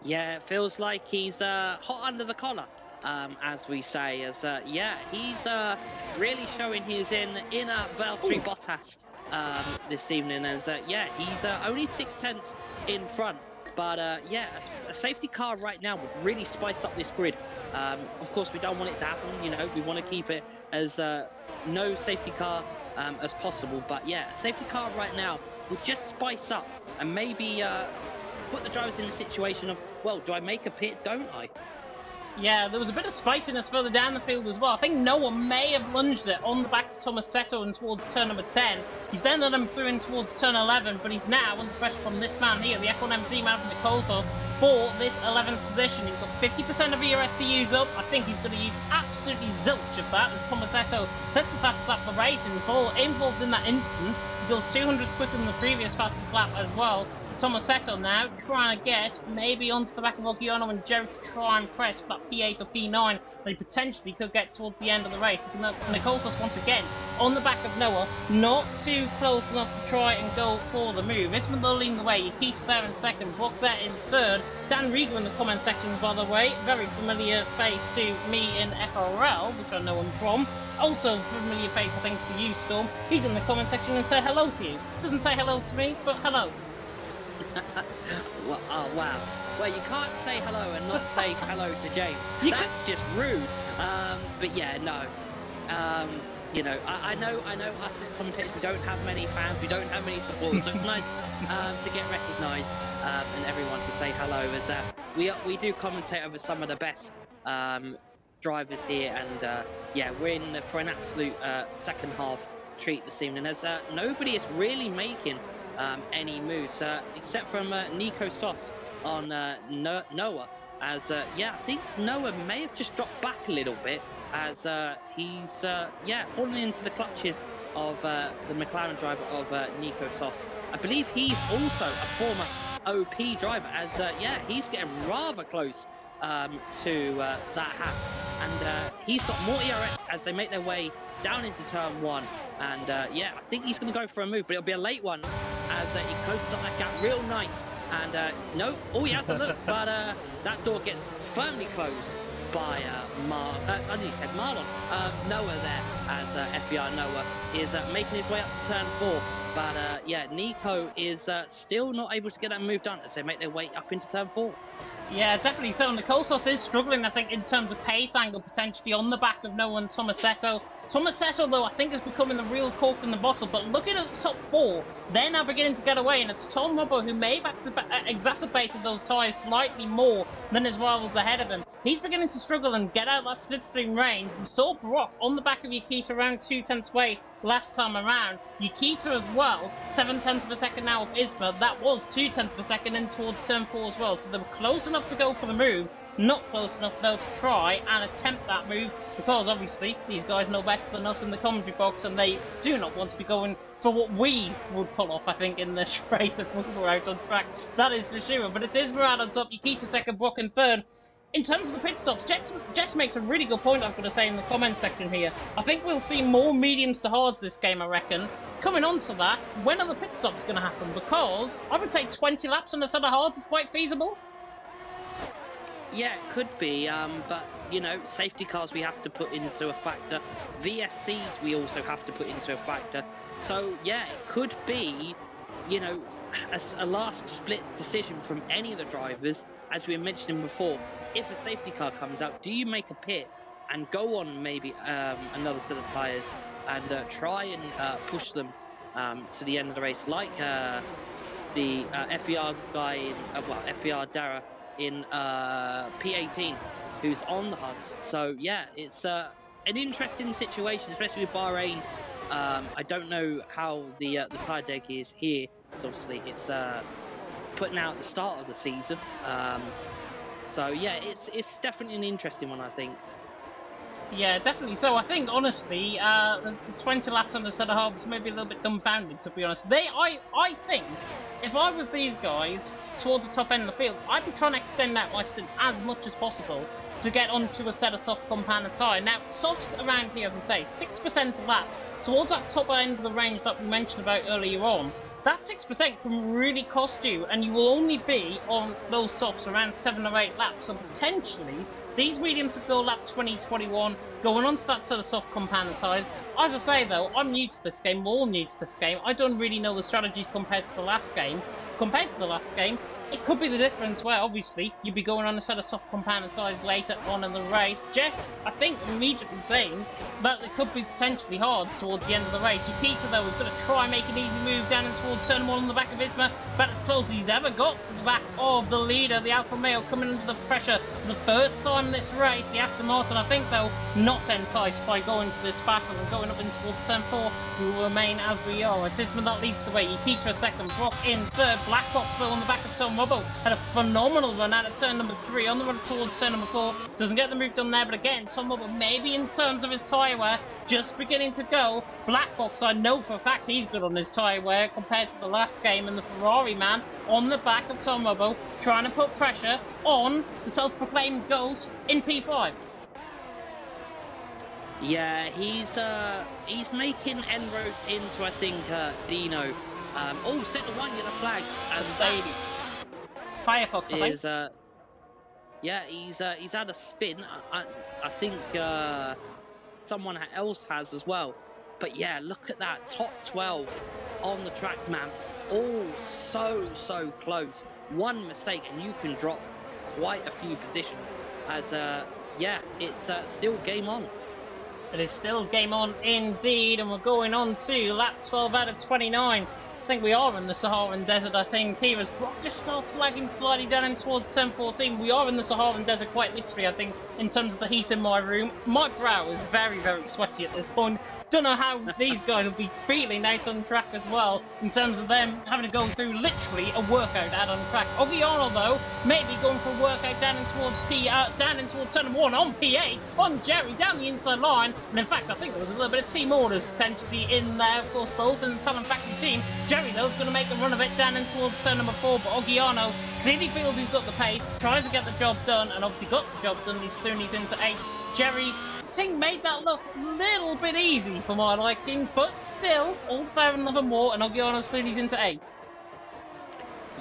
Yeah, it feels like he's hot under the collar, as we say. As he's really showing his inner Valtteri Bottas this evening. As he's only 6/10 in front. But a safety car right now would really spice up this grid. Of course, we don't want it to happen. You know, we want to keep it as no safety car as possible. But yeah, a safety car right now would just spice up and maybe put the drivers in the situation of, well, do I make a pit? Don't I? Yeah, there was a bit of spiciness further down the field as well. I think Noah may have lunged it on the back of Tomasetto and towards turn number 10. He's then let him through in towards turn 11, but he's now under pressure from this man here, the F1MD man from the coal source, for this 11th position. He's got 50% of ERS to use up. I think he's going to use absolutely zilch of that as Tomasetto sets the fastest lap of the race and involved in that instant. He goes 200 quicker than the previous fastest lap as well. Tomasetto now trying to get maybe onto the back of Ogiano and Jerry to try and press for that P8 or P9 that he potentially could get towards the end of the race. Nicolas once again on the back of Noah, not too close enough to try and go for the move. Isma leading the way, Yukita there in second, Brock there in third. Dan Rieger in the comment section, by the way, very familiar face to me in FRL, which I know him from. Also familiar face, I think, to you, Storm. He's in the comment section and said hello to you. Doesn't say hello to me, but hello. Well, oh, wow. Well, you can't say hello and not say hello to James. That's just rude. But yeah, no. You know, I know us as commentators, we don't have many fans, we don't have many supporters, so it's nice to get recognised and everyone to say hello. As we do commentate over some of the best drivers here, and we're in for an absolute second half treat this evening, as nobody is really making any moves except from Nico Sos on Noah, as I think Noah may have just dropped back a little bit, as he's falling into the clutches of the McLaren driver of Nico Sos. I believe he's also a former OP driver, as he's getting rather close to that Haas, and he's got more ERS as they make their way down into turn 1, and I think he's going to go for a move, but it'll be a late one as he closes up that gap real nice, and no, he has a look, but that door gets firmly closed by Marlon. Noah there, as FBR Noah is making his way up to turn 4, but Nico is still not able to get that move done as they make their way up into turn 4. Yeah, definitely so. Nicole Sauce is struggling, I think, in terms of pace angle, potentially on the back of Noah and Tomasetto. Tomasetto, though, I think is becoming the real cork in the bottle. But looking at the top 4, they're now beginning to get away. And it's Tom Robbo who may have exacerbated those tyres slightly more than his rivals ahead of him. He's beginning to struggle and get out that slipstream range. We saw Brock on the back of Yukita around 2/10 away last time around. Yukita as well, 7/10 of a second now with Isma. That was 2/10 of a second in towards turn 4 as well. So they were close enough to go for the move, not close enough though to try and attempt that move, because obviously these guys know better than us in the commentary box, and they do not want to be going for what we would pull off, I think, in this race if we were out on track. That is for sure. But it's Isma out on top, Yukita second, Brock in third. In terms of the pit stops, Jess makes a really good point, I've got to say, in the comment section here. I think we'll see more mediums to hards this game, I reckon. Coming on to that, when are the pit stops going to happen? Because I would say 20 laps on a set of hards is quite feasible. Yeah, it could be, but, you know, safety cars we have to put into a factor. VSCs we also have to put into a factor. So, yeah, it could be, you know, a last split decision from any of the drivers, as we were mentioning before. If a safety car comes out, do you make a pit and go on maybe another set of tyres and try and push them to the end of the race, like the FER guy, FER Dara in P18, who's on the HUDs. So yeah, it's an interesting situation, especially with Bahrain I don't know how the tire deck is here. Obviously, it's putting out the start of the season. So yeah, it's definitely an interesting one, I think. Yeah, definitely. So I think honestly, the 20 laps on the centre halves maybe a little bit dumbfounded, to be honest. I think if I was these guys towards the top end of the field, I'd be trying to extend out my stint as much as possible to get onto a set of soft compound tyre. Now, softs around here, as I say, 6% a lap towards that top end of the range that we mentioned about earlier on. That 6% can really cost you, and you will only be on those softs around 7 or 8 laps. So potentially, these mediums to build lap 2021, going on to that sort of soft compound tyres. As I say though, I'm new to this game, more new to this game. I don't really know the strategies compared to the last game. Compared to the last game, it could be the difference where obviously you'd be going on a set of soft compound tyres later on in the race. Jess, I think, immediately saying that it could be potentially hard towards the end of the race. Yukita though is going to try and make an easy move down and towards turn 1 on the back of Isma, about as close as he's ever got to the back of the leader, the Alfa Romeo, coming under the pressure for the first time in this race. The Aston Martin, I think though, not enticed by going for this battle and going up in towards turn 4. We will remain as we are. It's Isma that leads the way. Yukita a second, Brock in third. Black Box though on the back of Tom Robbo had a phenomenal run out of turn number 3 on the run towards turn number 4. Doesn't get the move done there, but again, Tom Robbo maybe in terms of his tyre wear just beginning to go. Black Box, I know for a fact he's good on his tyre wear compared to the last game, and the Ferrari man on the back of Tom Robbo trying to put pressure on the self-proclaimed GOAT in P5. Yeah, he's making inroads into, I think, Dino. Centre 1 yellow flags as Sadie. Firefox, I is think. yeah, he's had a spin. I think someone else has as well. But yeah, look at that top 12 on the track, man. All so close. One mistake and you can drop quite a few positions. As yeah, it's still game on. It is still game on indeed, and we're going on to lap 12 out of 29. I think we are in the Saharan Desert, I think, here as Brock just starts lagging slightly down in towards turn 14. We are in the Saharan Desert quite literally, I think, in terms of the heat in my room. My brow is very sweaty at this point. Don't know how these guys will be feeling out on track as well, in terms of them having to go through literally a workout out on track. Ogiano, though, maybe going for a workout down in towards turn 1 on P8, on Jerry, down the inside line. And in fact, I think there was a little bit of team orders potentially in there, of course, both in the Talon Factory team. Jerry, though, is going to make a run of it down in towards turn number 4, but Ogiano clearly feels he's got the pace, tries to get the job done, and obviously got the job done. He's through into 8. Jerry, I think, made that look a little bit easy for my liking, but still, all's fair and nothing more, and Ogiano's through into 8.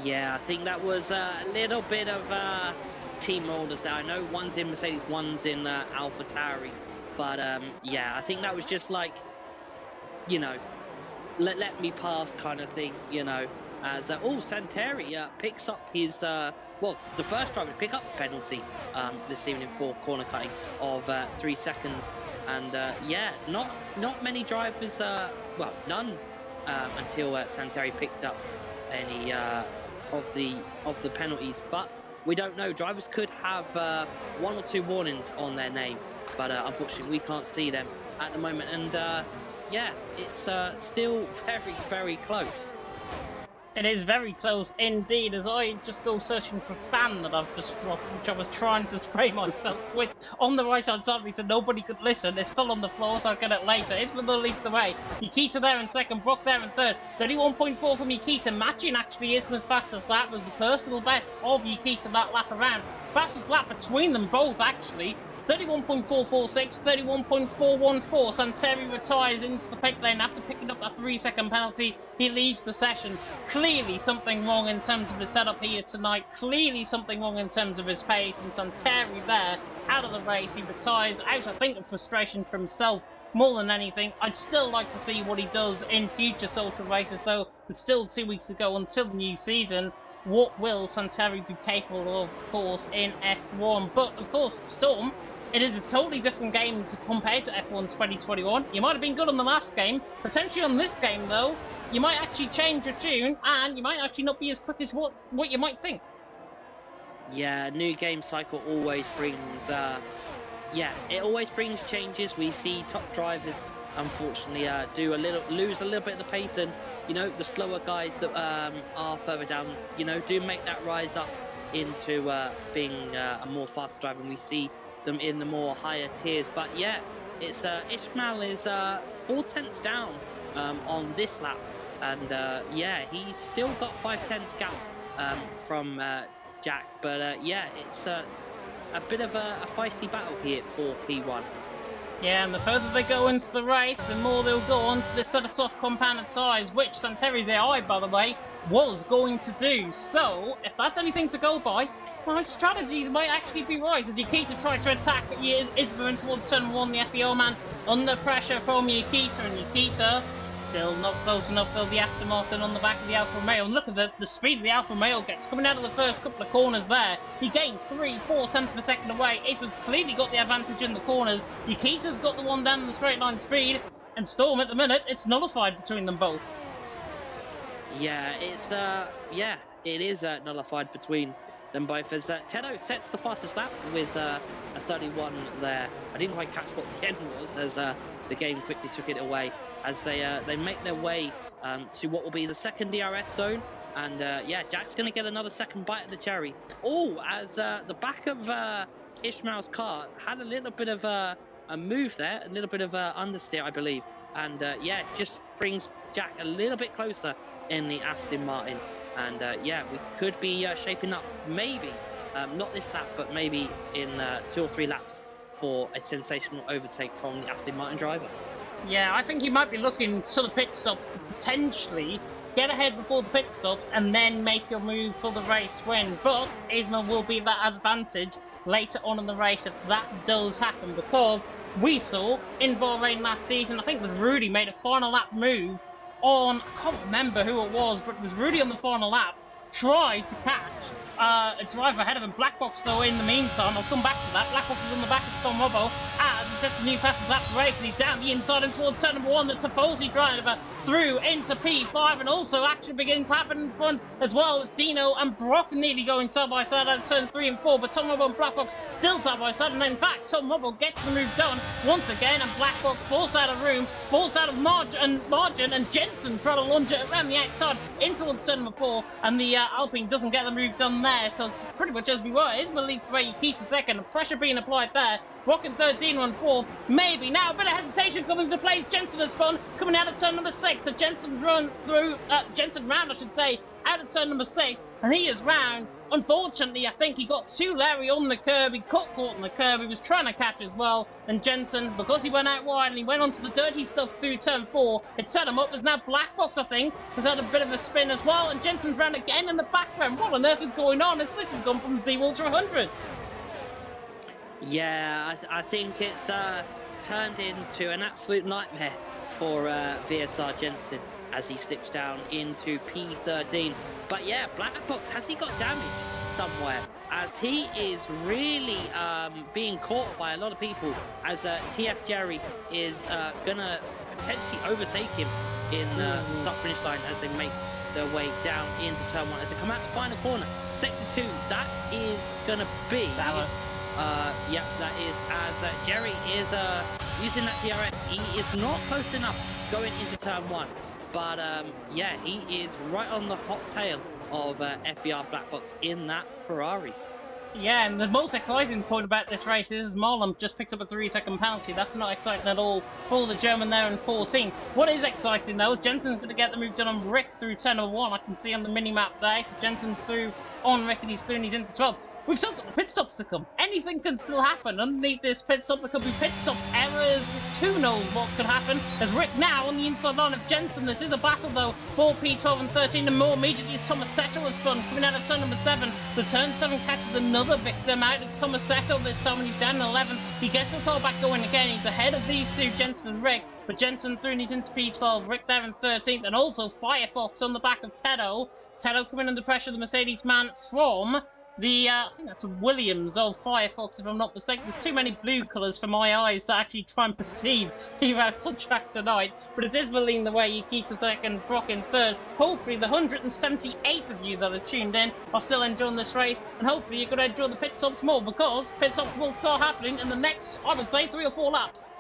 Yeah, I think that was a little bit of team orders there. I know one's in Mercedes, one's in Alpha Tauri, but yeah, I think that was just like, you know, let me pass kind of thing, you know. As Santeri picks up his well, the first driver to pick up the penalty this evening for corner cutting of 3 seconds, and yeah, not many drivers, well, none until Santeri picked up any of the penalties, but we don't know. Drivers could have 1 or 2 warnings on their name, but unfortunately we can't see them at the moment, and yeah, it's still very close. It is very close indeed, as I just go searching for a fan that I've just dropped, which I was trying to spray myself with on the right-hand side of me so nobody could listen. It's full on the floor, so I'll get it later. Ismail leads the way. Yukita there in second, Brock there in third. 31.4 from Yukita, matching actually Isma's fastest lap. Was the personal best of Yukita that lap around. Fastest lap between them both, actually. 31.446, 31.414. Santeri retires into the pit lane after picking up that 3-second penalty. He leaves the session. Clearly something wrong in terms of his setup here tonight. Clearly something wrong in terms of his pace. And Santeri there, out of the race. He retires out, I think, of frustration for himself more than anything. I'd still like to see what he does in future social races, though. It's still 2 weeks to go until the new season. What will Santeri be capable of course, in F1? But, of course, Storm, it is a totally different game compared to F1 2021. You might have been good on the last game. Potentially on this game, though, you might actually change your tune, and you might actually not be as quick as what you might think. Yeah, new game cycle always brings... yeah, it always brings changes. We see top drivers unfortunately lose a little bit of the pace, and the slower guys that are further down, do make that rise up into being a more faster driver, and we see them in the more higher tiers. But yeah, it's Ishmael is 4 tenths down on this lap, and yeah, he's still got 5 tenths gap from Jack. But yeah, it's a bit of a feisty battle here for P1. Yeah, and the further they go into the race, the more they'll go onto this sort of soft compounded tyres, which Santeri's AI, by the way, was going to do. So, if that's anything to go by, my strategies might actually be right, as Yukita tries to attack Isma towards turn 1, the FEO man, under pressure from Yukita, and Yukita still not close enough though, the Aston Martin on the back of the Alfa Romeo. And look at the speed the Alfa Romeo gets coming out of the first couple of corners there. He gained 3-4 tenths per second away. Isma's clearly got the advantage in the corners. Yukita's got the one down in the straight line speed, and Storm at the minute, it's nullified between them both. Yeah, it's it is nullified between them both, as Tedo sets the fastest lap with a 31 there. I didn't quite catch what the end was, as the game quickly took it away, as they make their way to what will be the second DRS zone. And yeah, Jack's going to get another second bite of the cherry. Oh, as the back of Ishmael's car had a little bit of a move there, a little bit of understeer, I believe. And yeah, just brings Jack a little bit closer in the Aston Martin. And yeah, we could be shaping up, maybe, not this lap, but maybe in 2 or 3 laps for a sensational overtake from the Aston Martin driver. Yeah, I think he might be looking to the pit stops to potentially get ahead before the pit stops and then make your move for the race win. But Isma will be that advantage later on in the race if that does happen, because we saw in Bahrain last season, I think it was Rudy, made a final lap move on, I can't remember who it was, but it was Rudy on the final lap, tried to catch a driver ahead of him. Blackbox, though, in the meantime, I'll come back to that. Blackbox is on the back of Tom Robbo as he sets a new fastest lap of the race, and he's down the inside and towards turn number 1. The Tifosi driver through into P5, and also action begins to happen in front as well, with Dino and Brock nearly going side by side out of turn 3 and 4, but Tom Robbo and Blackbox still side by side, and in fact, Tom Robbo gets the move done once again, and Blackbox forced out of room, forced out of margin, and Jensen trying to lunge it around the outside in towards turn number 4, and the Alpine doesn't get the move done there, so it's pretty much as we were. Isma leads the way, Yukita second, pressure being applied there, Brock in third, Dino in fourth, maybe now a bit of hesitation coming into play. Jensen has spun, coming out of turn number 6, so Jensen round, I should say, out of turn number 6, and he is round. Unfortunately, I think he got too Larry on the curb, he got caught on the curb, he was trying to catch as well, and Jensen, because he went out wide and he went onto the dirty stuff through turn 4, it set him up. There's now Blackbox, I think, has had a bit of a spin as well, and Jensen's round again in the background. What on earth is going on? It's literally gone from 0 to 100. Yeah, I think it's turned into an absolute nightmare for VSR Jensen as he slips down into P13. But yeah, Blackbox, has he got damage somewhere? As he is really being caught by a lot of people, as TF Jerry is going to potentially overtake him in the start-finish line as they make their way down into turn 1. As they come out the final corner, sector 2, that is going to be... Yep, that is, as Jerry is using that DRS. He is not close enough going into turn 1. But yeah, he is right on the hot tail of FER Blackbox in that Ferrari. Yeah, and the most exciting point about this race is Marlon just picked up a 3-second penalty. That's not exciting at all for the German there in 14. What is exciting, though, is Jensen's going to get the move done on Rick through turn number 1. I can see on the mini-map there. So Jensen's through on Rick, and he's through and he's into 12. We've still got the pit stops to come. Anything can still happen underneath this pit stop. There could be pit stops, errors, who knows what could happen. There's Rick now on the inside line of Jensen. This is a battle, though, for P12 and 13. And more immediately is Thomas Settle has spun, coming out of turn number 7. The turn 7 catches another victim out. It's Thomas Settle this time, and he's down in 11. He gets the car back going again. He's ahead of these two, Jensen and Rick. But Jensen through and he's into P12. Rick there in 13th. And also Firefox on the back of Tedo. Tedo coming under pressure, the Mercedes man from... I think that's a Williams of Firefox, if I'm not mistaken. There's too many blue colours for my eyes to actually try and perceive who's out on track tonight. But it is leading the way. Yukita second, Brock in third. Hopefully the 178 of you that are tuned in are still enjoying this race. And hopefully you're going to enjoy the pit stops more, because pit stops will start happening in the next, I would say, 3 or 4 laps.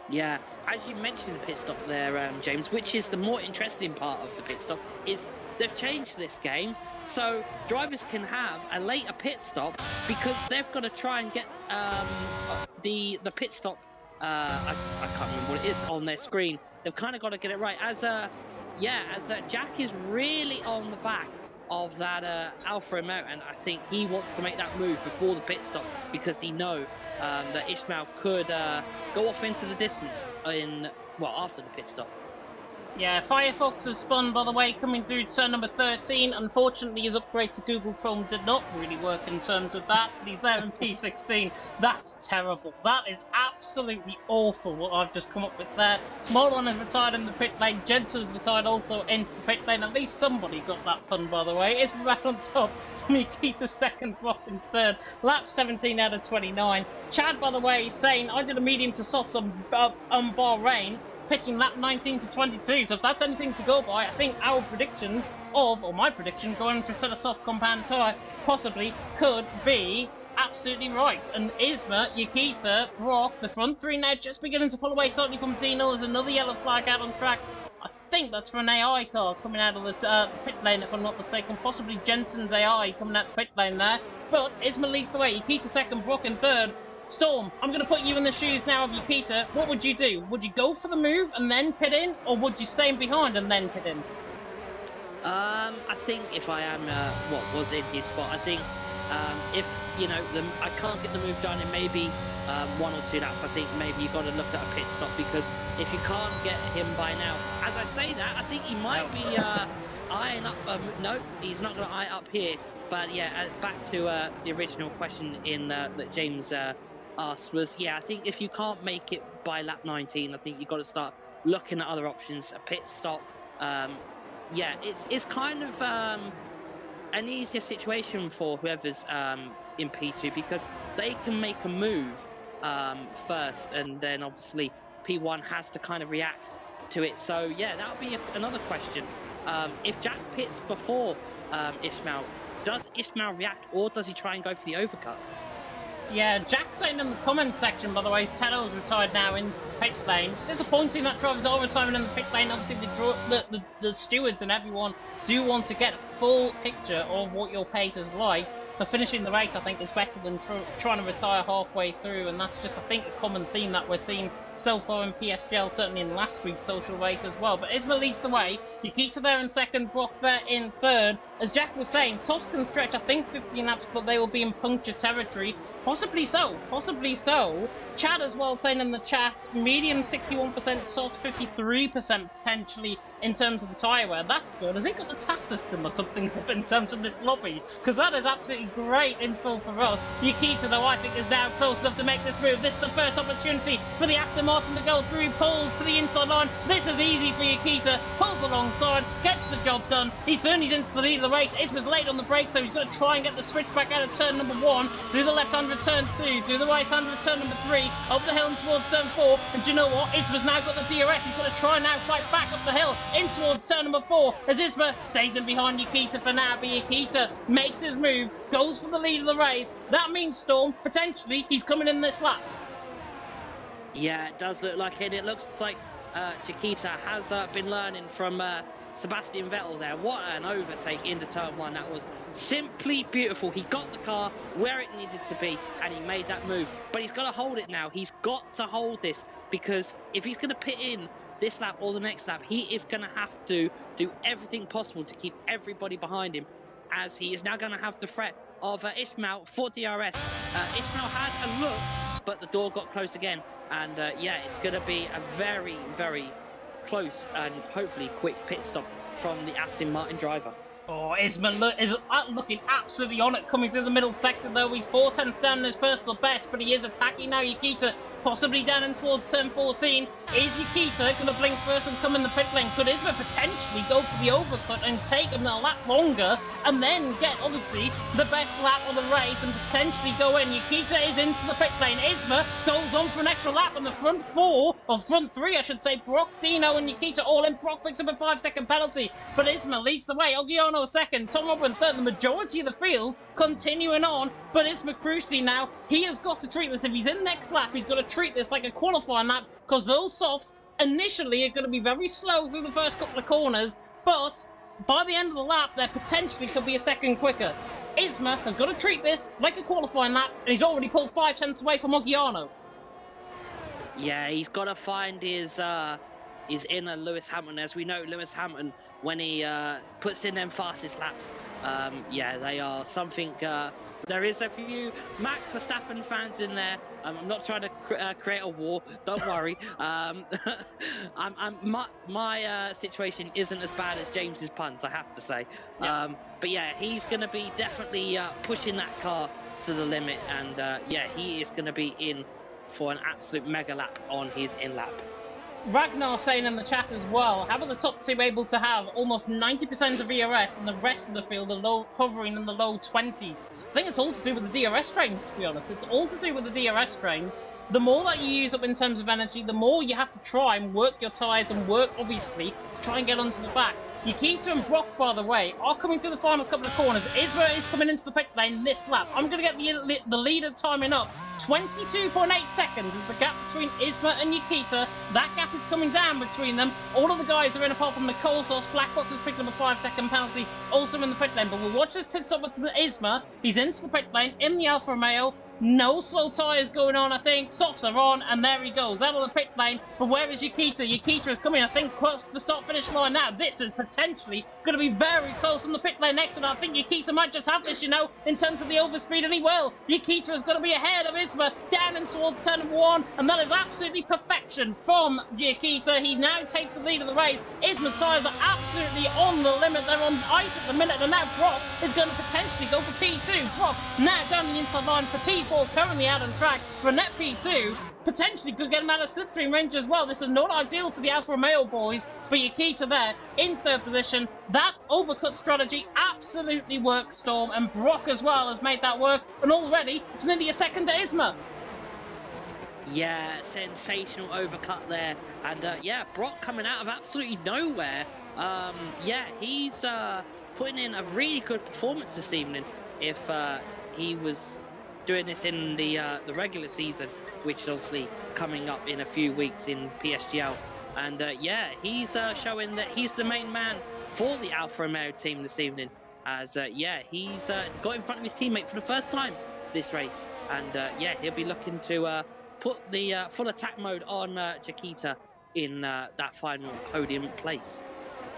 Yeah, as you mentioned the pit stop there, James, which is the more interesting part of the pit stop, is they've changed this game so drivers can have a later pit stop because they've got to try and get the pit stop. I can't remember what it is on their screen. They've kind of got to get it right. As Jack is really on the back of that Alfa Romeo, and I think he wants to make that move before the pit stop because he knows that Ismail could go off into the distance after the pit stop. Yeah, Firefox has spun, by the way, coming through turn number 13. Unfortunately, his upgrade to Google Chrome did not really work in terms of that, but he's there in P16. That's terrible. That is absolutely awful what I've just come up with there. Molon has retired in the pit lane. Jensen's retired also into the pit lane. At least somebody got that pun, by the way. It's right on top. Nikita second, Brock in third. Lap 17 out of 29. Chad, by the way, is saying, I did a medium to softs on Bahrain, pitching lap 19 to 22, so if that's anything to go by, I think our predictions my prediction going to set a soft compound tyre possibly could be absolutely right. And Isma, Nikita, Brock, the front three now just beginning to pull away slightly from Dino. There's another yellow flag out on track. I think that's for an AI car coming out of the pit lane, if I'm not mistaken. Possibly Jensen's AI coming out the pit lane there. But Isma leads the way. Nikita second, Brock in third. Storm, I'm going to put you in the shoes now of Nikita. What would you do? Would you go for the move and then pit in? Or would you stay in behind and then pit in? I think if I am what was in his spot, I think if, I can't get the move done in maybe 1 or 2 laps, I think maybe you've got to look at a pit stop, because if you can't get him by now, as I say that, I think he might be eyeing up, no, he's not going to eye up here. But yeah, back to the original question that James asked was, I think if you can't make it by lap 19, I think you've got to start looking at other options, a pit stop. It's kind of an easier situation for whoever's in P2, because they can make a move first, and then obviously P1 has to kind of react to it. So yeah, that'll be another question. If Jack pits before Ismail, does Ismail react, or does he try and go for the overcut? Yeah, Jack's saying in the comments section, by the way, Teddo's retired now into the pit lane. Disappointing that drivers are retiring in the pit lane. Obviously, the stewards and everyone do want to get a full picture of what your pace is like. So finishing the race, I think, is better than trying to retire halfway through. And that's just, I think, a common theme that we're seeing so far in PSGL, certainly in last week's social race as well. But Isma leads the way. Nikita there in second, Brock there in third. As Jack was saying, softs can stretch, I think, 15 laps, but they will be in puncture territory. Possibly so, possibly so. Chad as well saying in the chat, medium 61%, softs 53% potentially in terms of the tyre wear. That's good. Has it got the TAS system or something in terms of this lobby? Because that is absolutely great info for us. Nikita, though, I think is now close enough to make this move. This is the first opportunity for the Aston Martin to go through, pulls to the inside line. This is easy for Nikita, pulls alongside, gets the job done. He's into the lead of the race. Isma's late on the brake, so he's going to try and get the switch back out of turn number 1, do the left-hand return 2, do the right-hand return number 3, up the hill and towards turn 4. And do you know what? Isma's now got the DRS. He's got to try and now fight back up the hill in towards turn number 4, as Isma stays in behind Nikita for now. But Nikita makes his move, goes for the lead of the race. That means, Storm, potentially he's coming in this lap. Yeah, it does look like it. It looks like Chiquita has been learning from Sebastian Vettel there. What an overtake into turn 1. That was simply beautiful. He got the car where it needed to be, and he made that move. But he's got to hold it now. He's got to hold this, because if he's going to pit in this lap or the next lap, he is going to have to do everything possible to keep everybody behind him, as he is now going to have the threat of Ismail for DRS. Ismail had a look, but the door got closed again. And it's going to be a very, very close and hopefully quick pit stop from the Aston Martin driver. Oh, Isma is looking absolutely on it, coming through the middle sector, though. He's 4/10 down in his personal best, but he is attacking now. Nikita possibly down in towards turn 14. Is Nikita going to blink first and come in the pit lane? Could Isma potentially go for the overcut and take him a lap longer, and then get, obviously, the best lap of the race and potentially go in? Nikita is into the pit lane. Isma goes on for an extra lap, and the front 4, or front 3, I should say, Brock, Dino, and Nikita all in. Brock picks up a 5-second penalty, but Isma leads the way. Ogiano Mogiano second, Tom Robbo in third, the majority of the field continuing on, but Isma crucially now, he has got to treat this. If he's in next lap, he's got to treat this like a qualifying lap, because those softs initially are going to be very slow through the first couple of corners, but by the end of the lap, there potentially could be a second quicker. Isma has got to treat this like a qualifying lap, and he's already pulled 5 tenths away from Mogiano. Yeah, he's got to find his inner Lewis Hamilton. As we know, Lewis Hamilton, when he puts in them fastest laps, yeah, they are something. There is a few Max Verstappen fans in there. I'm not trying to create a war. Don't worry. My situation isn't as bad as James's puns, I have to say. Yeah. But yeah, he's going to be definitely pushing that car to the limit, and yeah, he is going to be in for an absolute mega lap on his in lap. Ragnar saying in the chat as well, how about the top two able to have almost 90% of ERS and the rest of the field are hovering in the low 20s? I think it's all to do with the DRS trains, to be honest. It's all to do with the DRS trains. The more that you use up in terms of energy, the more you have to try and work your tyres and work, obviously, to try and get onto the back. Yukita and Brock, by the way, are coming through the final couple of corners. Isma is coming into the pit lane this lap. I'm going to get the leader timing up. 22.8 seconds is the gap between Isma and Yukita. That gap is coming down between them. All of the guys are in apart from Nicole Sauce. Black Box has picked up a 5-second penalty, also in the pit lane. But we'll watch this pit stop with Isma. He's into the pit lane in the Alfa Romeo. No slow tyres going on, I think. Softs are on, and there he goes, out of the pit lane. But where is Yukita? Yukita is coming, I think, close to the start-finish line now. This is potentially going to be very close on the pit lane exit. I think Yukita might just have this, you know, in terms of the overspeed, and he will. Yukita is going to be ahead of Isma, down and towards turn number 1, and that is absolutely perfection from Yukita. He now takes the lead of the race. Isma's tyres are absolutely on the limit. They're on ice at the minute, and now Brock is going to potentially go for P2. Brock now down the inside line for P4. Currently out on track for a net P2. Potentially could get him out of slipstream range as well. This is not ideal for the Alfa Romeo boys, but Yukita there in third position. That overcut strategy absolutely works, Storm, and Brock as well has made that work, and already it's nearly a second to Isma. Yeah, sensational overcut there, and yeah, Brock coming out of absolutely nowhere. Yeah, he's putting in a really good performance this evening. If he was doing this in the regular season, which is obviously coming up in a few weeks in PSGL, and yeah, he's showing that he's the main man for the Alfa Romeo team this evening, as yeah, he's got in front of his teammate for the first time this race, and yeah, he'll be looking to put the full attack mode on Chiquita in that final podium place.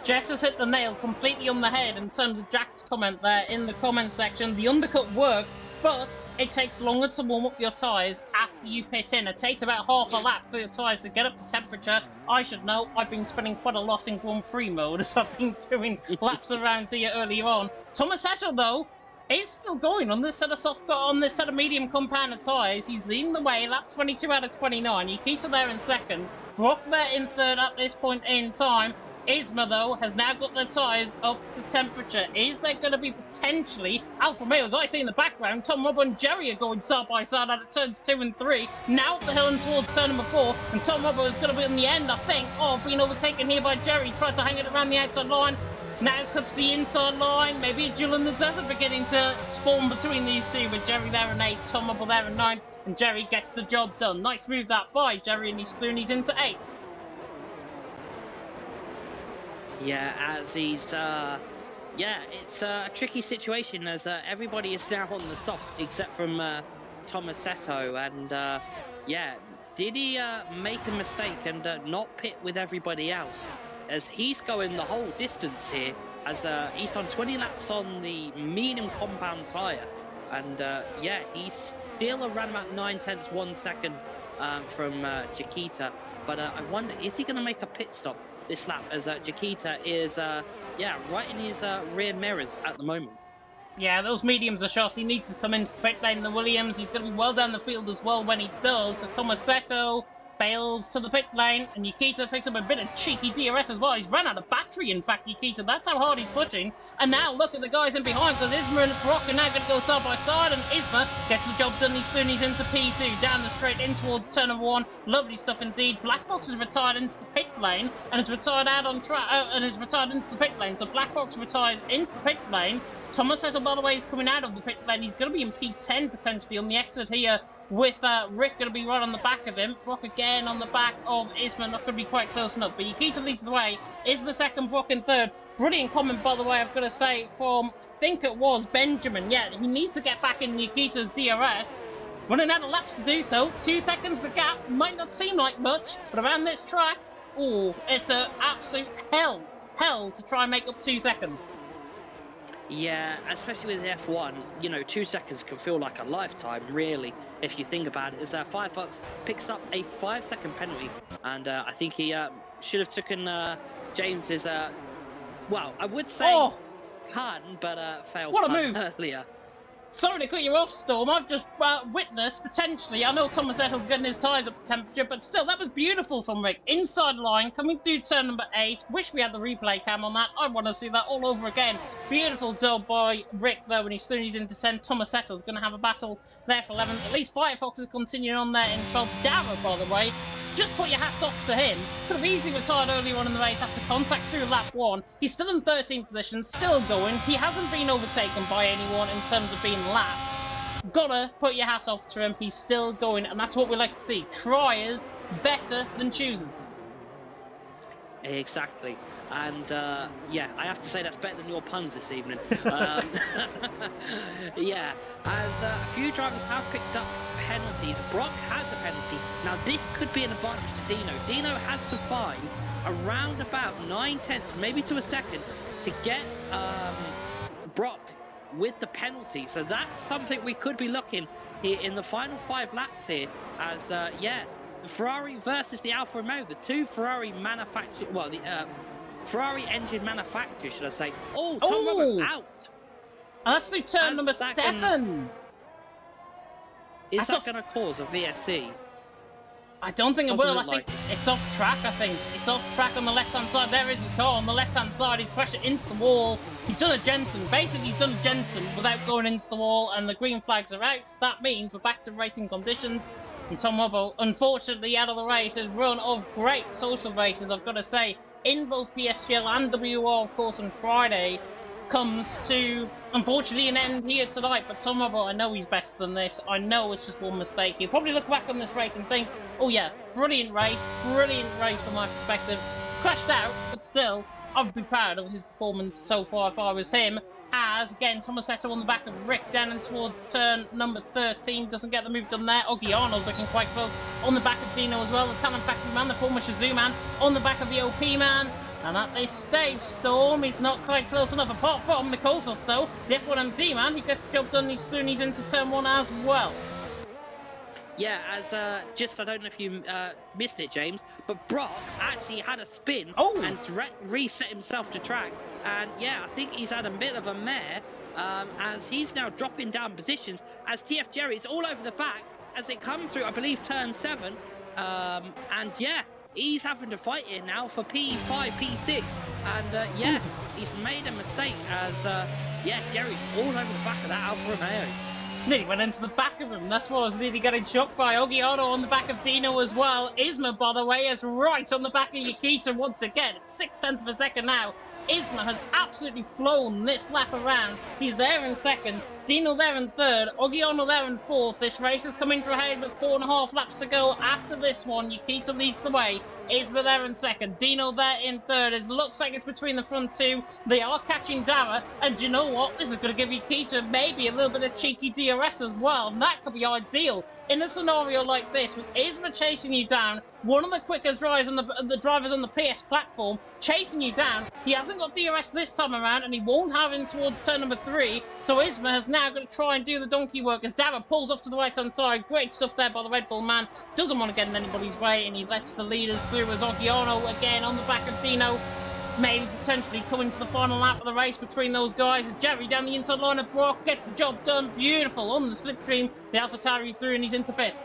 Jess has hit the nail completely on the head in terms of Jack's comment there in the comment section. The undercut worked, but it takes longer to warm up your tyres after you pit in. It takes about half a lap for your tyres to get up to temperature. I should know, I've been spending quite a lot in Grand Prix mode as I've been doing laps around here earlier on. Tomasetto, though, is still going on this set of medium compounded tyres. He's leading the way, lap 22 out of 29. Yukita there in second. Brock there in third at this point in time. Isma, though, has now got their tyres up to temperature. Is there going to be potentially Alfa Romeos? I see in the background, Tom Robbo and Jerry are going side by side out of turns 2 and 3. Now up the hill and towards turn number 4. And Tom Robbo is going to be in the end, I think, of being overtaken here by Jerry. Tries to hang it around the outside line. Now cuts the inside line. Maybe a duel in the desert beginning to spawn between these two, with Jerry there in 8th, Tom Robbo there in 9th, and Jerry gets the job done. Nice move that by Jerry, and he's into 8th. Yeah, as he's, yeah, it's a tricky situation as everybody is now on the softs except from Tomasetto, and yeah, did he make a mistake and not pit with everybody else? As he's going the whole distance here, as he's done 20 laps on the medium compound tyre, and yeah, he's still around about 9/10, 1 second from Chiquita, but I wonder, is he going to make a pit stop this lap, as Chiquita is, yeah, right in his rear mirrors at the moment. Yeah, those mediums are shot. He needs to come into the pit lane. The Williams, he's going to be well down the field as well when he does. So Tomasetto bails to the pit lane, and Nikita picks up a bit of cheeky DRS as well. He's ran out of battery, in fact, Nikita. That's how hard he's pushing. And now look at the guys in behind, because Isma and Brock are now going to go side by side, and Isma gets the job done. He's through, he's into P2, down the straight, in towards turn number 1. Lovely stuff indeed. Blackbox has retired into the pit lane, and has retired out on track, and has retired into the pit lane. So Blackbox retires into the pit lane. Thomas Settle, by the way, is coming out of the pit lane. He's going to be in P10 potentially on the exit here, with Rick going to be right on the back of him. Brock again on the back of Isma, not going to be quite close enough. But Nikita leads the way. Isma second, Brock in third. Brilliant comment, by the way, I've got to say, from, I think it was Benjamin. Yeah, he needs to get back in Nikita's DRS. Running out of laps to do so. 2 seconds the gap. Might not seem like much, but around this track, oh, it's an absolute hell to try and make up 2 seconds. Yeah, especially with F1, you know, 2 seconds can feel like a lifetime, really, if you think about it. As Firefox picks up a 5-second penalty, and I think he should have taken James's, well, I would say pun, but failed what a pun move earlier. Sorry to cut you off, Storm. I've just witnessed, potentially, I know Thomas Ettle's getting his tyres up to temperature, but still, that was beautiful from Rick. Inside line, coming through turn number 8. Wish we had the replay cam on that. I want to see that all over again. Beautiful job by Rick, though, when he's through, he's into 10. Thomas Ettle's going to have a battle there for 11. At least Firefox is continuing on there in 12. Dara, by the way, just put your hats off to him. Could have easily retired earlier on in the race after contact through lap 1. He's still in 13th position, still going. He hasn't been overtaken by anyone in terms of being lapped. Gotta put your hat off to him. He's still going, and that's what we like to see. Triers better than choosers. Exactly. And yeah, I have to say that's better than your puns this evening. Yeah, as a few drivers have picked up penalties. Brock has a penalty. Now this could be an advantage to Dino. Dino has to find around about 9/10, maybe to a second, to get Brock with the penalty. So that's something we could be looking here in the final 5 laps here, as yeah, the Ferrari versus the Alfa Romeo, the two Ferrari manufactured, well, the Ferrari engine manufacturer, should I say. Oh, Tom Robert out. And that's through turn number 7. Is that going to cause a VSC? I don't think it will. I think like it's off track, I think. It's off track on the left-hand side. There is his car on the left-hand side. He's pressure into the wall. He's done a Jensen. Basically, he's done a Jensen without going into the wall, and the green flags are out. So that means we're back to racing conditions. And Tom Robbo, unfortunately, out of the race, his run of great social races, I've got to say, in both PSGL and WR, of course, on Friday, comes to, unfortunately, an end here tonight. But Tom Robbo, I know he's better than this. I know it's just one mistake. He'll probably look back on this race and think, oh yeah, brilliant race from my perspective. He's crashed out, but still, I would be proud of his performance so far if I was him. As, again, Thomas Esso on the back of Rick down and towards turn number 13. Doesn't get the move done there. Oggiano's looking quite close on the back of Dino as well. The Talent Factory man, the former Shazoo man, on the back of the OP man. And at this stage, Storm, he's not quite close enough. Apart from Mikosos, though, the F1MD man, he gets the job done. He's through and he's into turn 1 as well. Yeah, as just, I don't know if you missed it, James, but Brock actually had a spin and reset himself to track. And yeah, I think he's had a bit of a mare as he's now dropping down positions as TF Jerry is all over the back as they come through, I believe, turn 7. And yeah, he's having to fight here now for P5, P6. And yeah, he's made a mistake as, yeah, Jerry's all over the back of that Alfa Romeo. Nearly went into the back of him. That's what I was nearly getting shocked by. Oggiano on the back of Dino as well. Isma, by the way, is right on the back of Nikita once again. It's 6/10 of a second now. Isma has absolutely flown this lap around. He's there in second. Dino there in third. Oggiano there in fourth. This race is coming to a head with 4.5 laps to go. After this one, Nikita leads the way. Isma there in second. Dino there in third. It looks like it's between the front two. They are catching Dara. And you know what? This is going to give Nikita maybe a little bit of cheeky DRS as well. And that could be ideal in a scenario like this, with Isma chasing you down. One of the quickest drivers on the PS platform chasing you down. He hasn't got DRS this time around, and he won't have him towards turn number 3. So Isma has now got to try and do the donkey work as Dara pulls off to the right-hand side. Great stuff there by the Red Bull man. Doesn't want to get in anybody's way, and he lets the leaders through as Oggiano again on the back of Dino. Maybe potentially coming to the final lap of the race between those guys as Jerry down the inside line of Brock gets the job done. Beautiful on the slipstream. The AlphaTauri through, and he's into 5th.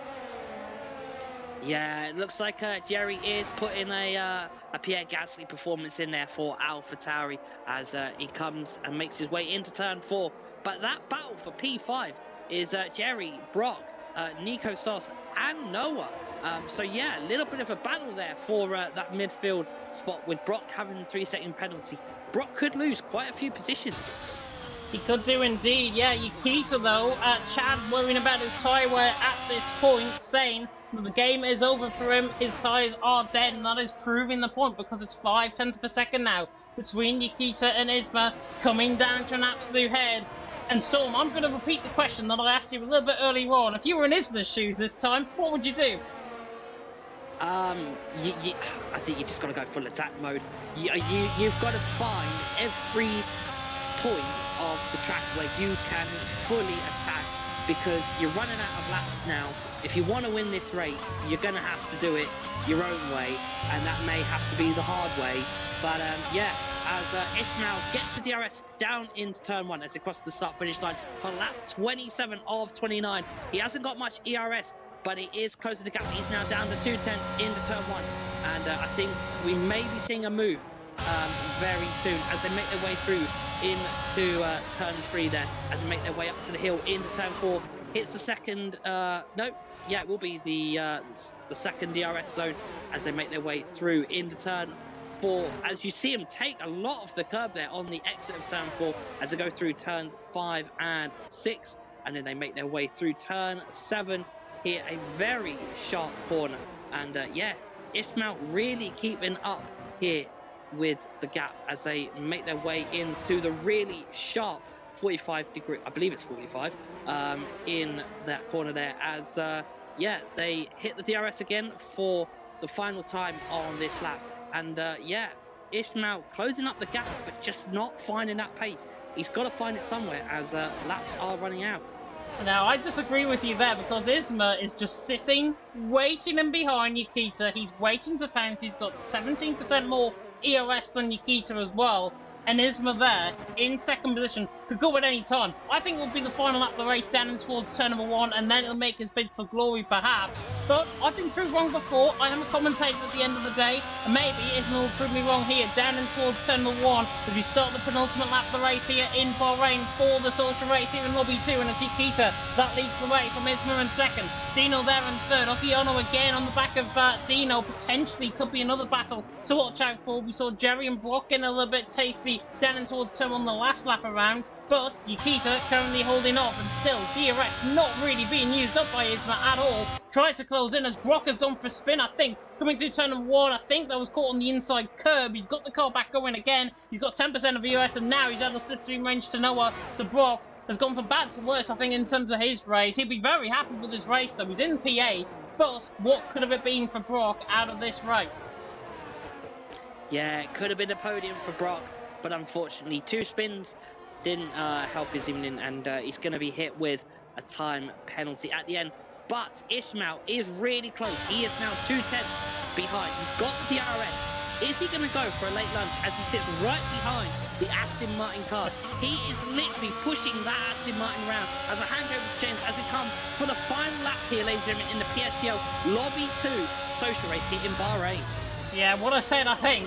Yeah, it looks like Jerry is putting a Pierre Gasly performance in there for AlphaTauri as he comes and makes his way into turn 4. But that battle for P5 is Jerry, Brock, Nico Sauce, and Noah. So yeah, a little bit of a battle there for that midfield spot with Brock having the 3-second penalty. Brock could lose quite a few positions. He could do indeed, yeah. Yukita, though, Chad worrying about his tyre wear at this point, saying that the game is over for him, his tyres are dead, and that is proving the point because it's 5/10 of a second now between Yukita and Isma, coming down to an absolute head. And Storm, I'm going to repeat the question that I asked you a little bit earlier on. If you were in Isma's shoes this time, what would you do? I think you just got to go full attack mode. You've got to find every point of the track where you can fully attack, because you're running out of laps now. If you want to win this race, you're going to have to do it your own way, and that may have to be the hard way. But yeah, as Ishmael gets the DRS down into turn 1 as they cross the start-finish line for lap 27 of 29. He hasn't got much ERS, but he is closing the gap. He's now down to 2/10 into turn 1, and I think we may be seeing a move very soon as they make their way through into turn 3 there, as they make their way up to the hill into turn 4. Hits the second, it will be the second DRS zone as they make their way through into turn 4. As you see him take a lot of the curb there on the exit of turn 4 as they go through turns 5 and 6, and then they make their way through turn 7. Here, a very sharp corner, and Ishmael really keeping up here with the gap as they make their way into the really sharp 45 degree, I believe it's 45, in that corner there, as they hit the DRS again for the final time on this lap. And Ishmael closing up the gap, but just not finding that pace. He's got to find it somewhere as laps are running out. Now, I disagree with you there, because Isma is just sitting, waiting in behind Yukita. He's waiting to pounce. He's got 17% more EOS than Yukita as well. And Isma there, in second position, could go at any time. I think it'll be the final lap of the race down towards turn number 1, and then he'll make his bid for glory, perhaps. But I've been proved wrong before. I am a commentator at the end of the day, and maybe Isma will prove me wrong here, down towards turn number 1, if we start the penultimate lap of the race here in Bahrain for the social race here in Lobby 2, and it's Yukita that leads the way from Isma in second. Dino there in third. Okiano again on the back of Dino. Potentially could be another battle to watch out for. We saw Jerry and Brock getting a little bit tasty down in towards turn on the last lap around, but Yukita currently holding off, and still DRS not really being used up by Isma at all. Tries to close in as Brock has gone for a spin, I think, coming through turn number 1. I think that was caught on the inside curb. He's got the car back going again. He's got 10% of EOS, and now he's out of slipstream range to Noah. So Brock has gone from bad to worse, I think, in terms of his race. He'd be very happy with his race, though. He's in P8, but what could have it been for Brock out of this race? Yeah, it could have been a podium for Brock, but unfortunately 2 spins didn't help his evening, and he's going to be hit with a time penalty at the end. But Ishmael is really close. He is now 2/10 behind. He's got the DRS. Is he going to go for a late lunch as he sits right behind the Aston Martin car? He is literally pushing that Aston Martin around as a handover to James as we come for the final lap here, ladies and gentlemen, in the PSGL Lobby 2 social race here in Bahrain. Yeah, what I said, I think,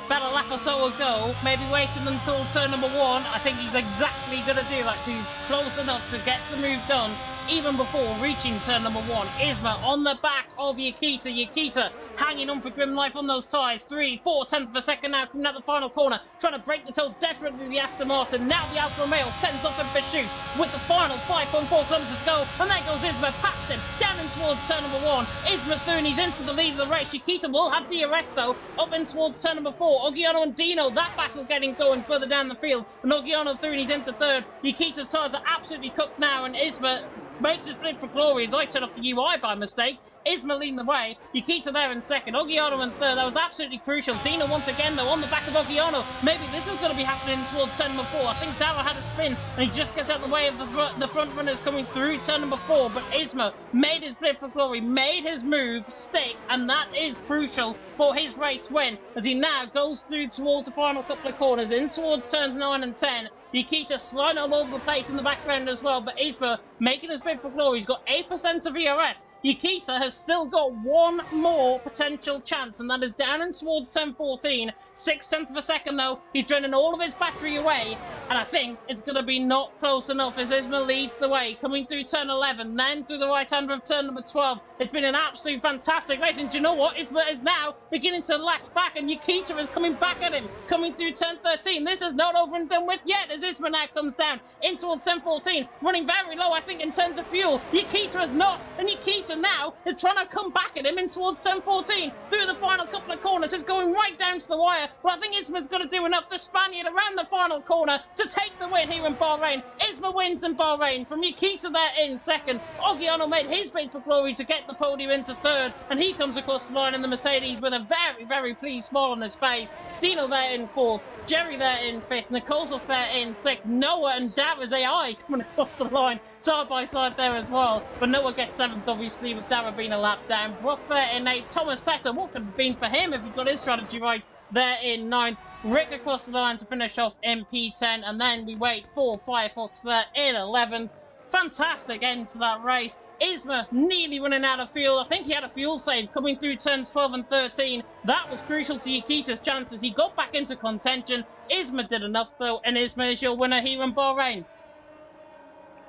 about a lap or so ago, maybe waiting until turn number 1, I think he's exactly going to do that. He's close enough to get the move done even before reaching turn number 1. Isma on the back of Yukita. Yukita hanging on for grim life on those tyres. 3, 4 tenths of a second now, coming out the final corner, trying to break the toe desperately the Aston Martin. Now the Alfa Romeo sends off in pursuit with the final 5.4 kilometres to go, and there goes Isma past him, down in towards turn number 1. Isma Thuni's into the lead of the race. Yukita will have DRS though, up in towards turn number 4. Ogiano and Dino, that battle getting going further down the field, and Ogiano Thuni's into third. Yukita's tyres are absolutely cooked now, and Isma makes his bid for glory as I turn off the UI by mistake. Isma leading the way. Yukita there in second. Ogiano in third. That was absolutely crucial. Dino once again, though, on the back of Ogiano. Maybe this is going to be happening towards turn number 4. I think Darrell had a spin, and he just gets out of the way of the front runners coming through turn number 4. But Isma made his bid for glory, made his move stick, and that is crucial for his race win, as he now goes through towards the final couple of corners, in towards turns 9 and 10. Yukita sliding all over the place in the background as well, but Isma making his bid for glory. He's got 8% of ERS. Nikita has still got one more potential chance, and that is down and towards 10-14. 6/10 of a second, though. He's draining all of his battery away, and I think it's going to be not close enough as Isma leads the way, coming through turn 11, then through the right-hander of turn number 12. It's been an absolute fantastic race, and do you know what? Isma is now beginning to latch back, and Nikita is coming back at him, coming through turn 13. This is not over and done with yet, as Isma now comes down in towards 10-14, running very low, I think, in terms of fuel. Nikita is not, and Nikita now is trying to come back at him in towards 10-14 through the final couple of corners. It's going right down to the wire, but I think Isma's going to do enough. The Spaniard around the final corner to take the win here in Bahrain. Isma wins in Bahrain from Nikita there in second. Oggiano made his bid for glory to get the podium into third, and he comes across the line in the Mercedes with a very, very pleased smile on his face. Dino there in fourth, Jerry there in fifth, Nicolas there in sixth, Noah and Dara's AI coming across the line side by side there as well. But Noah gets seventh, obviously, with Dara being a lap down. Brock there in eighth, Thomas Setter, what could have been for him if he got his strategy right, there in ninth. Rick across the line to finish off in P10, and then we wait for Firefox there in 11th. Fantastic end to that race. Isma nearly running out of fuel. I think he had a fuel save coming through turns 12 and 13. That was crucial to Nikita's chances. He got back into contention. Isma did enough, though, and Isma is your winner here in Bahrain.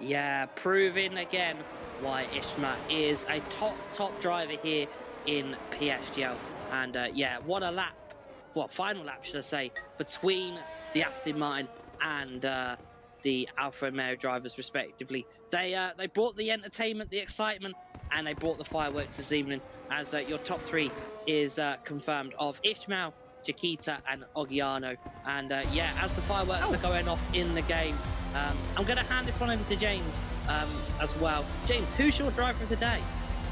Yeah, proving again why Isma is a top driver here in PSGL. And yeah, what a lap. Well, final lap, should I say, between the Aston Martin and the Alfa Romeo drivers, respectively. They brought the entertainment, the excitement, and they brought the fireworks this evening, as your top three is confirmed of Ishmael, Chiquita, and Oggiano. And yeah, as the fireworks are going off in the game, I'm going to hand this one over to James as well. James, who's your driver of the day?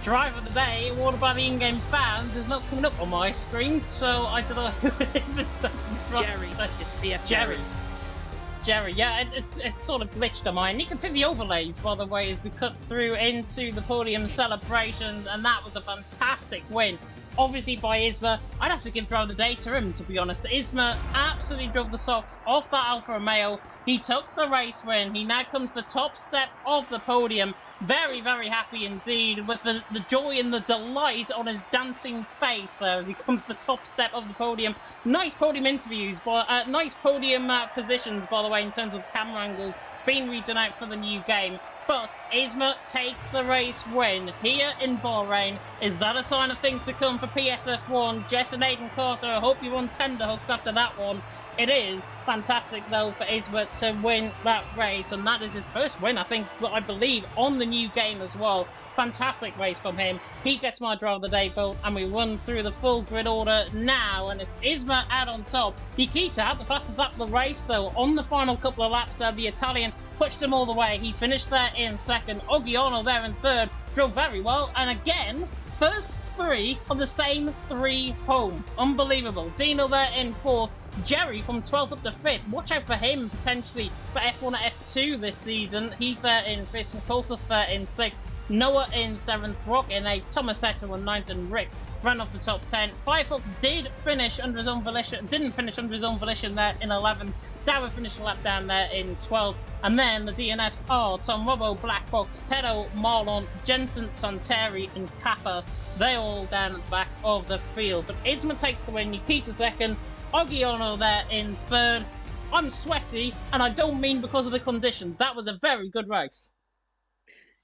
Driver of the day, awarded by the in-game fans, is not coming up on my screen, so I don't know who it is in terms of the Jerry. It's Jerry, yeah, it sort of glitched on mine. You can see the overlays, by the way, as we cut through into the podium celebrations, and that was a fantastic win. Obviously by Isma. I'd have to give driver of the day to him, to be honest. Isma absolutely drove the socks off that Alfa Romeo. He took the race win. He now comes to the top step of the podium. Very, very happy indeed, with the joy and the delight on his dancing face there as he comes to the top step of the podium. Nice podium interviews, nice podium positions, by the way, in terms of camera angles, being redone out for the new game. But Isma takes the race win here in Bahrain. Is that a sign of things to come for PSF1? Jess and Aiden Carter, I hope you on tender hooks after that one. It is fantastic, though, for Isma to win that race, and that is his first win, I believe, on the new game as well. Fantastic race from him. He gets my driver of the day vote, and we run through the full grid order now, and it's Isma out on top. Nikita had the fastest lap of the race, though. On the final couple of laps, the Italian pushed him all the way. He finished there in second. Oggiano there in third. Drove very well, and again, first three of the same three home. Unbelievable. Dino there in fourth. Jerry from 12th up to 5th. Watch out for him potentially for F1 or F2 this season. He's there in 5th. Nicolas there in 6th. Noah in 7th. Brock in 8th. Thomas Setter in 9th. And Rick ran off the top 10. Firefox didn't finish under his own volition there in 11th. Dara finished a lap down there in 12th. And then the DNFs are Tom Robbo, Blackbox, Tedo, Marlon, Jensen, Santeri, and Kappa. They all down at the back of the field. But Isma takes the win. Nikita second. Oggiano there in third. I'm sweaty, and I don't mean because of the conditions. That was a very good race.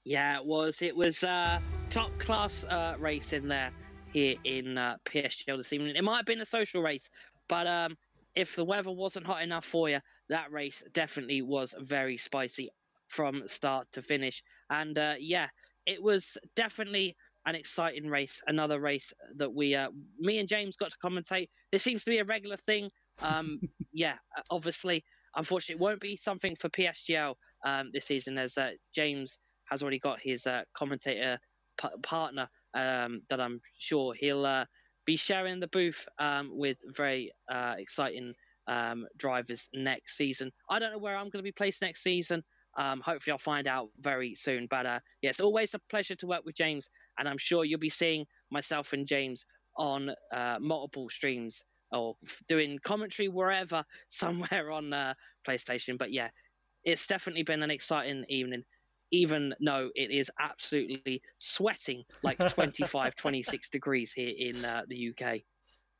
Yeah, it was. It was top class race in there here in PSGL this evening. It might have been a social race, but if the weather wasn't hot enough for you, that race definitely was very spicy from start to finish. And yeah, it was definitely an exciting race. Another race that me and James got to commentate. This seems to be a regular thing. Yeah, obviously, unfortunately, it won't be something for PSGL this season, as James has already got his commentator partner that I'm sure he'll be sharing the booth with very exciting drivers next season. I don't know where I'm going to be placed next season. Hopefully I'll find out very soon. But yeah, it's always a pleasure to work with James, and I'm sure you'll be seeing myself and James on multiple streams or doing commentary wherever, somewhere on PlayStation. But yeah, it's definitely been an exciting evening. even though it is absolutely sweating like 25, 26 degrees here in the UK.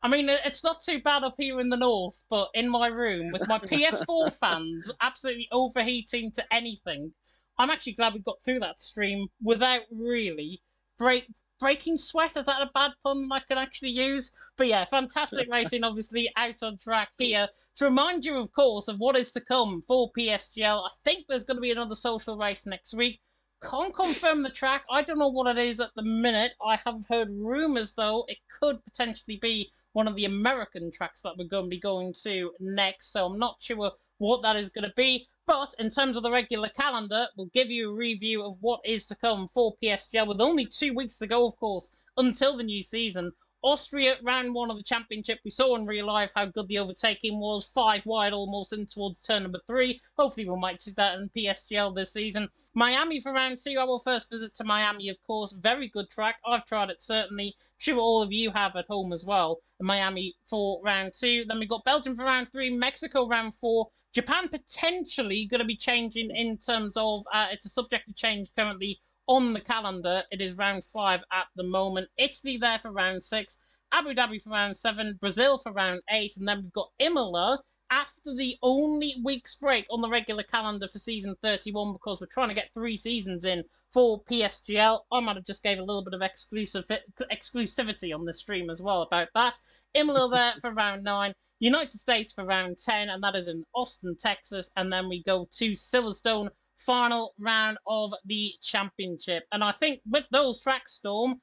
I mean, it's not too bad up here in the north, but in my room with my PS4 fans absolutely overheating to anything, I'm actually glad we got through that stream without really breaking sweat. Is that a bad pun I can actually use? But yeah, fantastic racing, obviously, out on track here. To remind you, of course, of what is to come for PSGL, I think there's going to be another social race next week. Can't confirm the track. I don't know what it is at the minute. I have heard rumours, though, it could potentially be one of the American tracks that we're going to be going to next. So I'm not sure what that is going to be. But in terms of the regular calendar, we'll give you a review of what is to come for PSGL with only 2 weeks to go, of course, until the new season. Austria, round 1 of the championship. We saw in real life how good the overtaking was. 5 wide almost in towards turn number 3. Hopefully we might see that in PSGL this season. Miami for round 2. Our first visit to Miami, of course. Very good track. I've tried it, certainly. I'm sure all of you have at home as well. Miami for round 2. Then we've got Belgium for round 3. Mexico round 4. Japan potentially going to be changing in terms of, it's a subject to change currently on the calendar. It is round 5 at the moment. Italy there for round 6. Abu Dhabi for round 7. Brazil for round 8. And then we've got Imola after the only week's break on the regular calendar for season 31 because we're trying to get 3 seasons in for PSGL. I might have just gave a little bit of exclusivity on the stream as well about that. Imola there for round 9. United States for round 10, and that is in Austin, Texas. And then we go to Silverstone, final round of the championship. And I think with those tracks, Storm,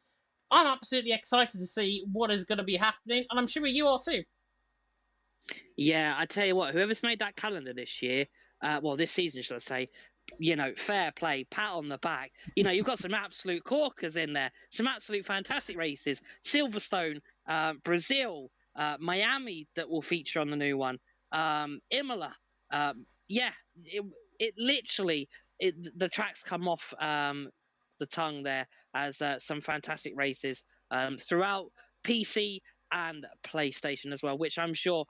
I'm absolutely excited to see what is going to be happening, and I'm sure you are too. Yeah, I tell you what, whoever's made that calendar this year, well, this season, should I say, fair play, pat on the back. You've got some absolute corkers in there, some absolute fantastic races. Silverstone, Brazil, Miami that will feature on the new one, Imola. It literally, the tracks come off the tongue there as some fantastic races throughout PC and PlayStation as well, which I'm sure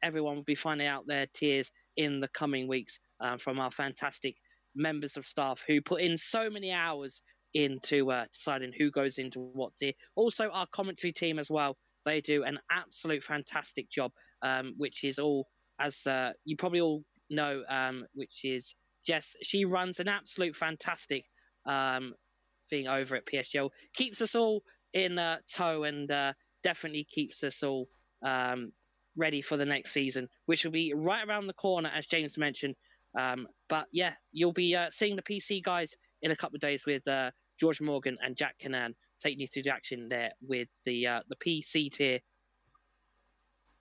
everyone will be finding out their tiers in the coming weeks from our fantastic members of staff who put in so many hours into deciding who goes into what tier. Also, our commentary team as well. They do an absolute fantastic job, which is all, as you probably all know, which is Jess. She runs an absolute fantastic thing over at PSGL. Keeps us all in tow and definitely keeps us all ready for the next season, which will be right around the corner, as James mentioned. But yeah, you'll be seeing the PC guys in a couple of days with George Morgan and Jack Canan taking you through the action there with the PC tier.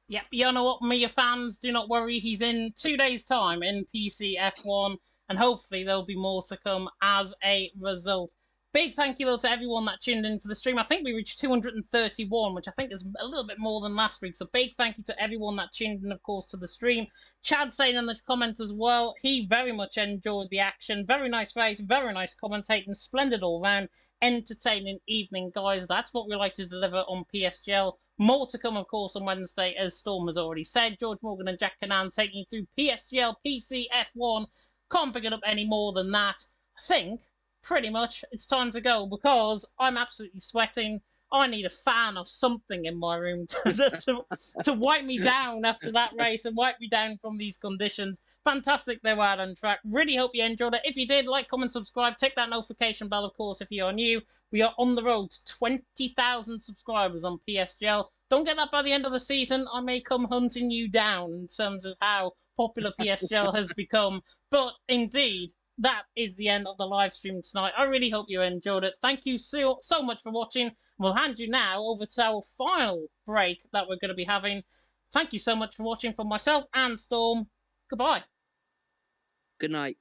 Yep, you know what, Mia fans, do not worry. He's in 2 days' time in PC F1, and hopefully there'll be more to come as a result. Big thank you, though, to everyone that tuned in for the stream. I think we reached 231, which I think is a little bit more than last week. So big thank you to everyone that tuned in, of course, to the stream. Chad saying in the comments as well, he very much enjoyed the action. Very nice race, very nice commentating, splendid all round, entertaining evening, guys. That's what we like to deliver on PSGL. More to come, of course, on Wednesday, as Storm has already said. George Morgan and Jack Canan taking you through PSGL PC F1. Can't pick it up any more than that. I think pretty much it's time to go because I'm absolutely sweating. I need a fan or something in my room to wipe me down after that race and wipe me down from these conditions. Fantastic they were out on track. Really hope you enjoyed it. If you did, like, comment, subscribe. Take that notification bell, of course, if you are new. We are on the road to 20,000 subscribers on PSGL. Don't get that by the end of the season. I may come hunting you down in terms of how popular PSGL has become. But indeed, that is the end of the live stream tonight. I really hope you enjoyed it. Thank you so much for watching. We'll hand you now over to our final break that we're going to be having. Thank you so much for watching from myself and Storm. Goodbye. Good night.